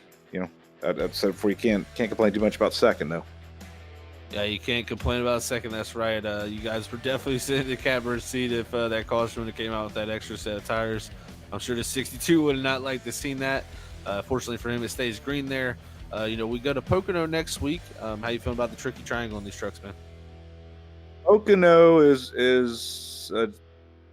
I'd said before, you can't complain too much about second though. Yeah, you can't complain about second. That's right. You guys were definitely sitting in the catbird seat if that caution would have came out with that extra set of tires. I'm sure the 62 would have not liked to seen that. Fortunately for him, it stays green there. We go to Pocono next week. How you feeling about the Tricky Triangle on these trucks, man? Pocono is a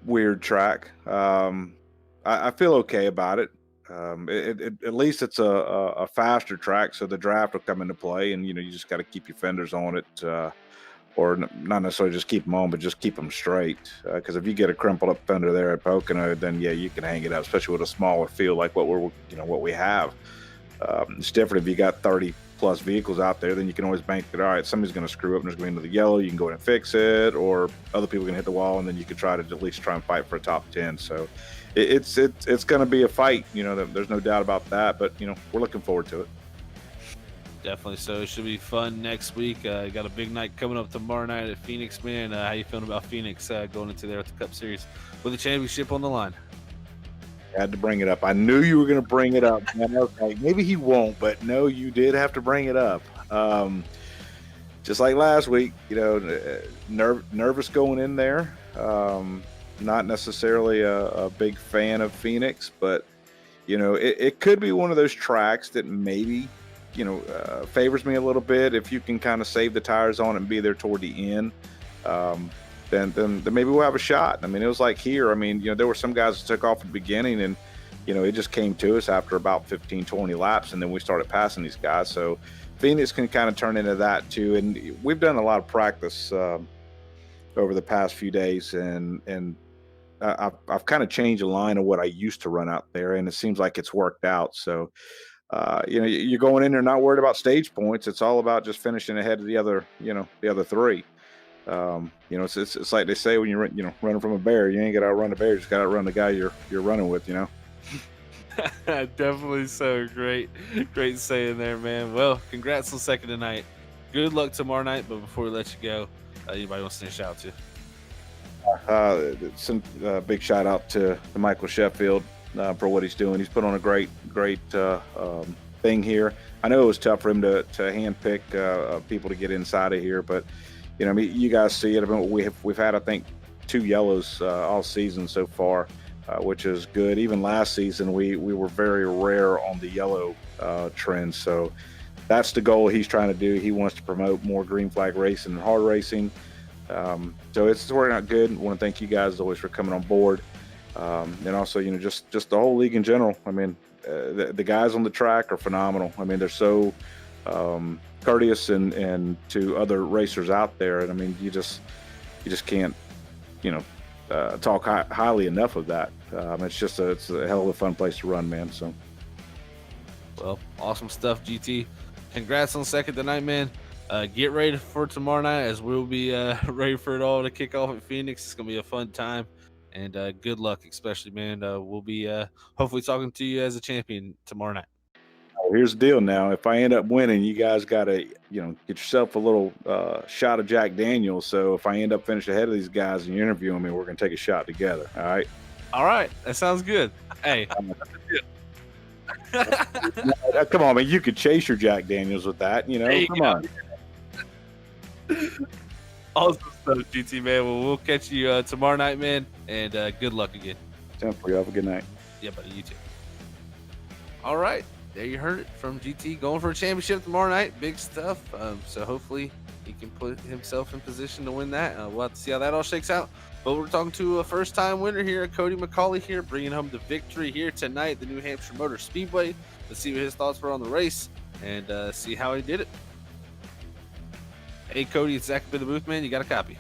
weird track. I feel okay about it. At least it's a faster track, so the draft will come into play, and you just got to keep your fenders on it not necessarily just keep them on, but just keep them straight. Because if you get a crumpled up fender there at Pocono, then yeah, you can hang it up, especially with a smaller field like what we have. It's different if you got 30 plus vehicles out there, then you can always bank that, all right, somebody's going to screw up and there's going to be another yellow. You can go in and fix it, or other people can hit the wall, and then you can try to at least try and fight for a top 10. So it's going to be a fight. There's no doubt about that, but we're looking forward to it. Definitely so. It should be fun next week. You got a big night coming up tomorrow night at Phoenix, man. How you feeling about Phoenix going into there with the Cup Series with the championship on the line? I had to bring it up. I knew you were going to bring it up. Man, okay, maybe he won't, but no, you did have to bring it up. Just like last week, nervous going in there. Not necessarily a big fan of Phoenix, but it could be one of those tracks that maybe favors me a little bit. If you can kind of save the tires on it and be there toward the end, then maybe we'll have a shot. I mean, it was like here. I mean, there were some guys that took off at the beginning, and it just came to us after about 15, 20 laps, and then we started passing these guys. So Phoenix can kind of turn into that too. And we've done a lot of practice over the past few days, and I've kind of changed the line of what I used to run out there, and it seems like it's worked out. So you're going in there not worried about stage points. It's all about just finishing ahead of the other three. It's like they say when you're running from a bear, you ain't got to outrun the bear, you just got to outrun the guy you're running with. Definitely so. Great saying there, man. Well, congrats on second tonight. Good luck tomorrow night. But before we let you go, anybody wants to send a shout to? Some big shout out to Michael Sheffield for what he's doing. He's put on a great thing here. I know it was tough for him to handpick people to get inside of here, but you guys see it. I mean, we've had, I think, 2 yellows all season so far, which is good. Even last season, we were very rare on the yellow trend. So that's the goal he's trying to do. He wants to promote more green flag racing and hard racing. So it's working out good. I want to thank you guys always for coming on board. And also, just the whole league in general. I mean, the guys on the track are phenomenal. I mean, they're so courteous and to other racers out there. And I mean, you just can't, talk highly enough of that. It's a hell of a fun place to run, man. So, well, awesome stuff, GT. Congrats on second tonight, man. Get ready for tomorrow night, as we'll be ready for it all to kick off at Phoenix. It's gonna be a fun time, and good luck, especially, man. We'll be hopefully talking to you as a champion tomorrow night. Here's the deal now. If I end up winning, you guys got to, get yourself a little shot of Jack Daniels. So if I end up finishing ahead of these guys and you're interviewing me, we're going to take a shot together. All right? All right. That sounds good. Hey. Come on, man. You could chase your Jack Daniels with that, Come on. Awesome stuff, GT, man. Well, we'll catch you tomorrow night, man. And good luck again. Time for you. Have a good night. Yeah, buddy. You too. All right. There you heard it from GT, going for a championship tomorrow night. Big stuff. So hopefully he can put himself in position to win that. We'll have to see how that all shakes out. But we're talking to a first-time winner here, Cody McCauley here, bringing home the victory here tonight at the New Hampshire Motor Speedway. Let's see what his thoughts were on the race and see how he did it. Hey, Cody, it's Zach up in the booth, man. You got a copy?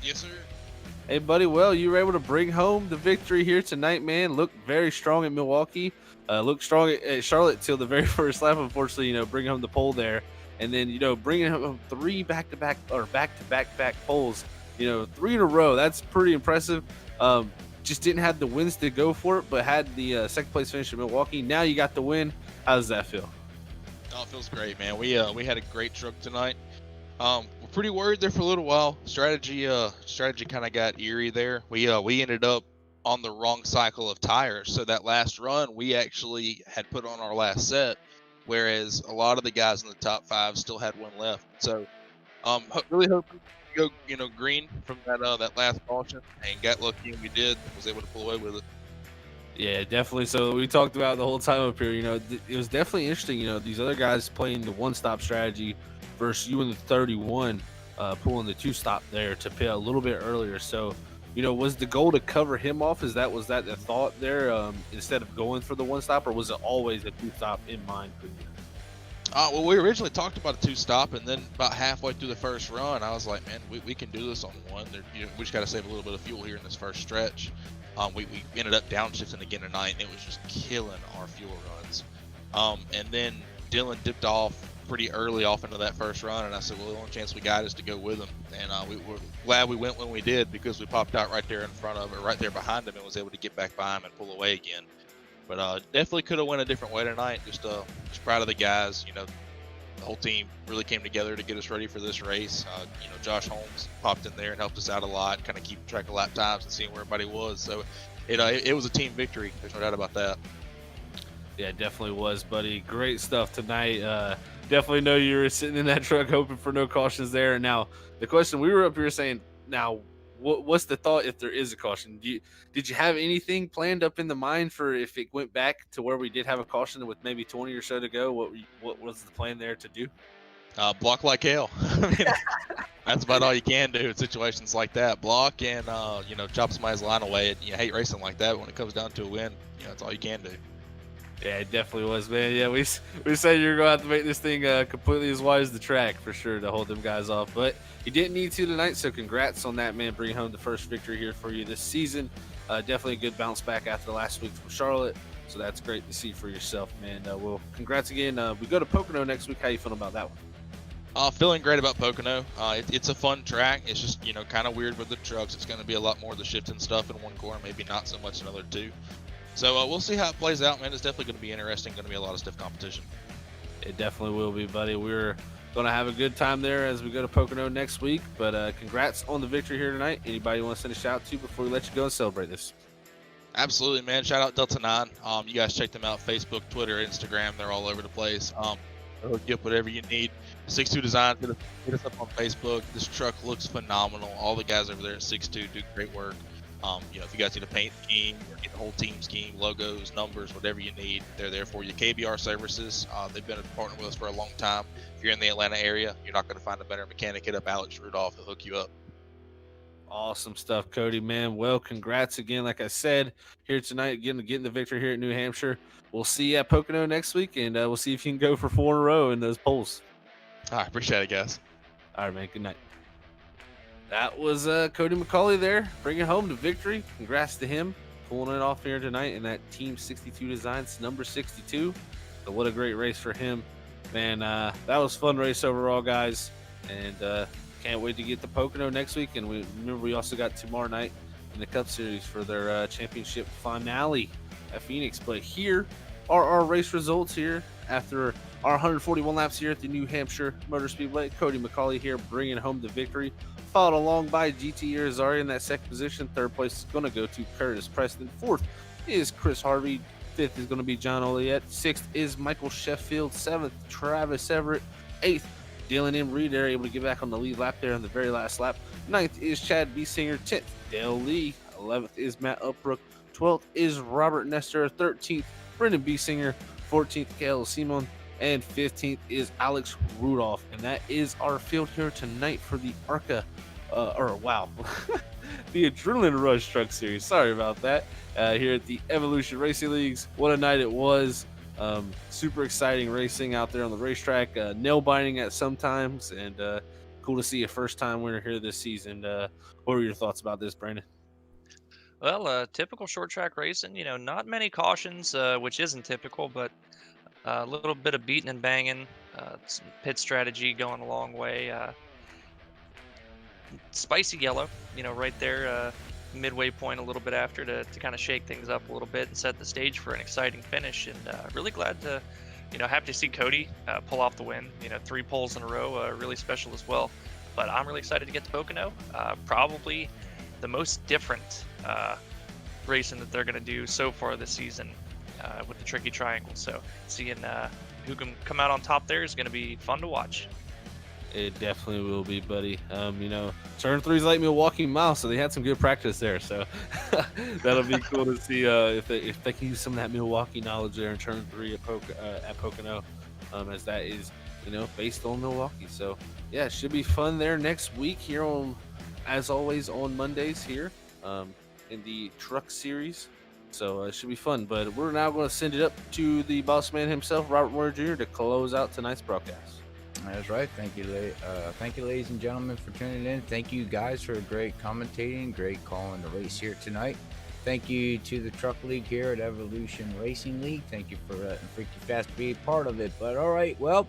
Yes, sir. Hey, buddy. Well, you were able to bring home the victory here tonight, man. Looked very strong at Milwaukee. Looked strong at Charlotte till the very first lap, unfortunately, bringing home the pole there. And then, bringing home 3 back-to-back poles, 3 in a row. That's pretty impressive. Just didn't have the wins to go for it, but had the second place finish in Milwaukee. Now you got the win. How does that feel? Oh, it feels great, man. We had a great truck tonight. We're pretty worried there for a little while. Strategy kind of got eerie there. We ended up on the wrong cycle of tires. So that last run, we actually had put on our last set, whereas a lot of the guys in the top 5 still had one left. So, really hoping to go, green from that last caution, and got lucky, and we did. Was able to pull away with it. Yeah, definitely. So we talked about the whole time up here. It was definitely interesting. These other guys playing the one-stop strategy versus you in the 31, pulling the 2-stop there to pit a little bit earlier. So, was the goal to cover him off? Was that the thought there, instead of going for the 1-stop, or was it always a 2-stop in mind for you? Well, we originally talked about a 2-stop, and then about halfway through the first run, I was like, man, we can do this on one. We just got to save a little bit of fuel here in this first stretch. We ended up downshifting again tonight, and it was just killing our fuel runs. And then Dylan dipped off pretty early off into that first run, and I said, well, the only chance we got is to go with him. And we were glad we went when we did, because we popped out right there in front of, or right there behind him, and was able to get back by him and pull away again. But definitely could have went a different way tonight. Just proud of the guys. The whole team really came together to get us ready for this race. Josh Holmes popped in there and helped us out a lot, kind of keep track of lap times and seeing where everybody was. So it was a team victory. There's no doubt about that. Yeah, it definitely was, buddy. Great stuff tonight. Definitely know you were sitting in that truck hoping for no cautions there. And now the question, we were up here saying, now what's the thought if there is a caution? Did you have anything planned up in the mind for if it went back to where we did have a caution with maybe 20 or so to go? What was the plan there to do? Block like hell. I mean, that's about all you can do in situations like that. Block and chop somebody's line away. And you hate racing like that, but when it comes down to a win, that's all you can do. Yeah, it definitely was, man. Yeah, we said you're going to have to make this thing completely as wide as the track for sure to hold them guys off. But you didn't need to tonight, so congrats on that, man. Bringing home the first victory here for you this season. Definitely a good bounce back after the last week from Charlotte. So that's great to see for yourself, man. Well, congrats again. We go to Pocono next week. How you feeling about that one? Feeling great about Pocono. It's a fun track. It's just, kind of weird with the trucks. It's going to be a lot more of the shifting stuff in one corner, maybe not so much another two. So we'll see how it plays out, man. It's definitely going to be interesting. Going to be a lot of stiff competition. It definitely will be, buddy. We're going to have a good time there as we go to Pocono next week. But congrats on the victory here tonight. Anybody you want to send a shout out to before we let you go and celebrate this? Absolutely, man. Shout out Delta 9. You guys check them out. Facebook, Twitter, Instagram. They're all over the place. Hook you up whatever you need. 6'2 Design. Hit us up on Facebook. This truck looks phenomenal. All the guys over there at 6'2 do great work. If you guys need a paint scheme, or get the whole team scheme, logos, numbers, whatever you need, they're there for you. KBR Services, they've been a partner with us for a long time. If you're in the Atlanta area, you're not going to find a better mechanic. Hit up Alex Rudolph. He'll hook you up. Awesome stuff, Cody, man. Well, congrats again, like I said, here tonight, getting the victory here at New Hampshire. We'll see you at Pocono next week, and we'll see if you can go for 4 in a row in those polls. All right, appreciate it, guys. All right, man. Good night. That was Cody McCauley there, bringing home the victory. Congrats to him, pulling it off here tonight in that Team 62 Designs number 62. So what a great race for him. Man, that was a fun race overall, guys. And can't wait to get to Pocono next week. And we also got tomorrow night in the Cup Series for their championship finale at Phoenix. But here are our race results here after our 141 laps here at the New Hampshire Motor Speedway. Cody McCauley here bringing home the victory. Followed along by GT Irizarry in that second position. Third place is going to go to Curtis Preston. Fourth is Chris Harvey. Fifth is going to be John Oliette. Sixth is Michael Sheffield. Seventh, Travis Everett. Eighth, Dylan M. Reed. They're able to get back on the lead lap there on the very last lap. Ninth is Chad B. Singer. 10th, Dale Lee. 11th is Matt Upbrook. 12th is Robert Nestor. 13th, Brendan B. Singer. 14th, Kale Simon. And 15th is Alex Rudolph. And that is our field here tonight for the ARCA, the Adrenaline Rush Truck Series. Sorry about that. Here at the Evolution Racing Leagues. What a night it was. Super exciting racing out there on the racetrack. Nail biting at sometimes. And cool to see a first time winner here this season. What were your thoughts about this, Brandon? Well, typical short track racing, not many cautions, which isn't typical, but a little bit of beating and banging, some pit strategy going a long way. Spicy yellow, right there, midway point a little bit after to kind of shake things up a little bit and set the stage for an exciting finish. And really glad to, happy to see Cody pull off the win. 3 poles in a row, really special as well. But I'm really excited to get to Pocono. Probably the most different racing that they're going to do so far this season. With the tricky triangle, so seeing who can come out on top there is going to be fun to watch. It definitely will be, buddy. Turn 3 is like Milwaukee Mile, so they had some good practice there. So that'll be cool to see if they can use some of that Milwaukee knowledge there in turn 3 at Pocono, as that is based on Milwaukee. So yeah, it should be fun there next week here on, as always, on Mondays here in the Truck Series. So it should be fun. But we're now going to send it up to the boss man himself, Robert Moore Jr., to close out tonight's broadcast. That's right. Thank you, ladies and gentlemen, for tuning in. Thank you guys for great commentating, great calling the race here tonight. Thank you to the Truck League here at Evolution Racing League. Thank you for letting Freaky Fast be a part of it. But all right, well,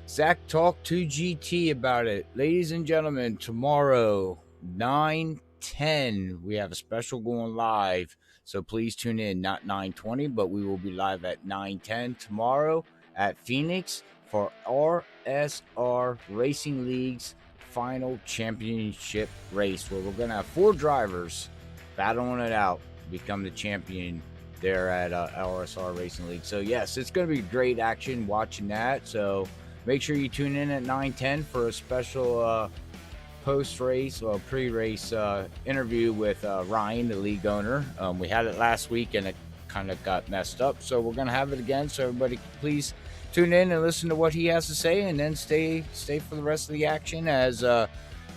Zach talked to GT about it. Ladies and gentlemen, tomorrow, 9:10, we have a special going live. So please tune in, not 9:20, but we will be live at 9:10 tomorrow at Phoenix for RSR Racing League's final championship race, where we're going to have 4 drivers battling it out to become the champion there at RSR Racing League. So yes, it's going to be great action watching that. So make sure you tune in at 9:10 for a special post-race or pre-race interview with Ryan, the league owner. We had it last week and it kind of got messed up, so we're going to have it again. So everybody, please tune in and listen to what he has to say, and then stay for the rest of the action, as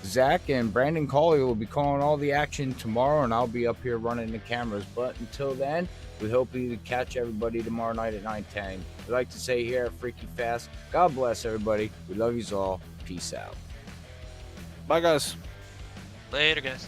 Zach and Brandon Collier will be calling all the action tomorrow, and I'll be up here running the cameras. But until then, we hope you catch everybody tomorrow night at 9:10. We like to say here at Freaky Fast, God bless everybody. We love you all. Peace out. Bye, guys. Later, guys.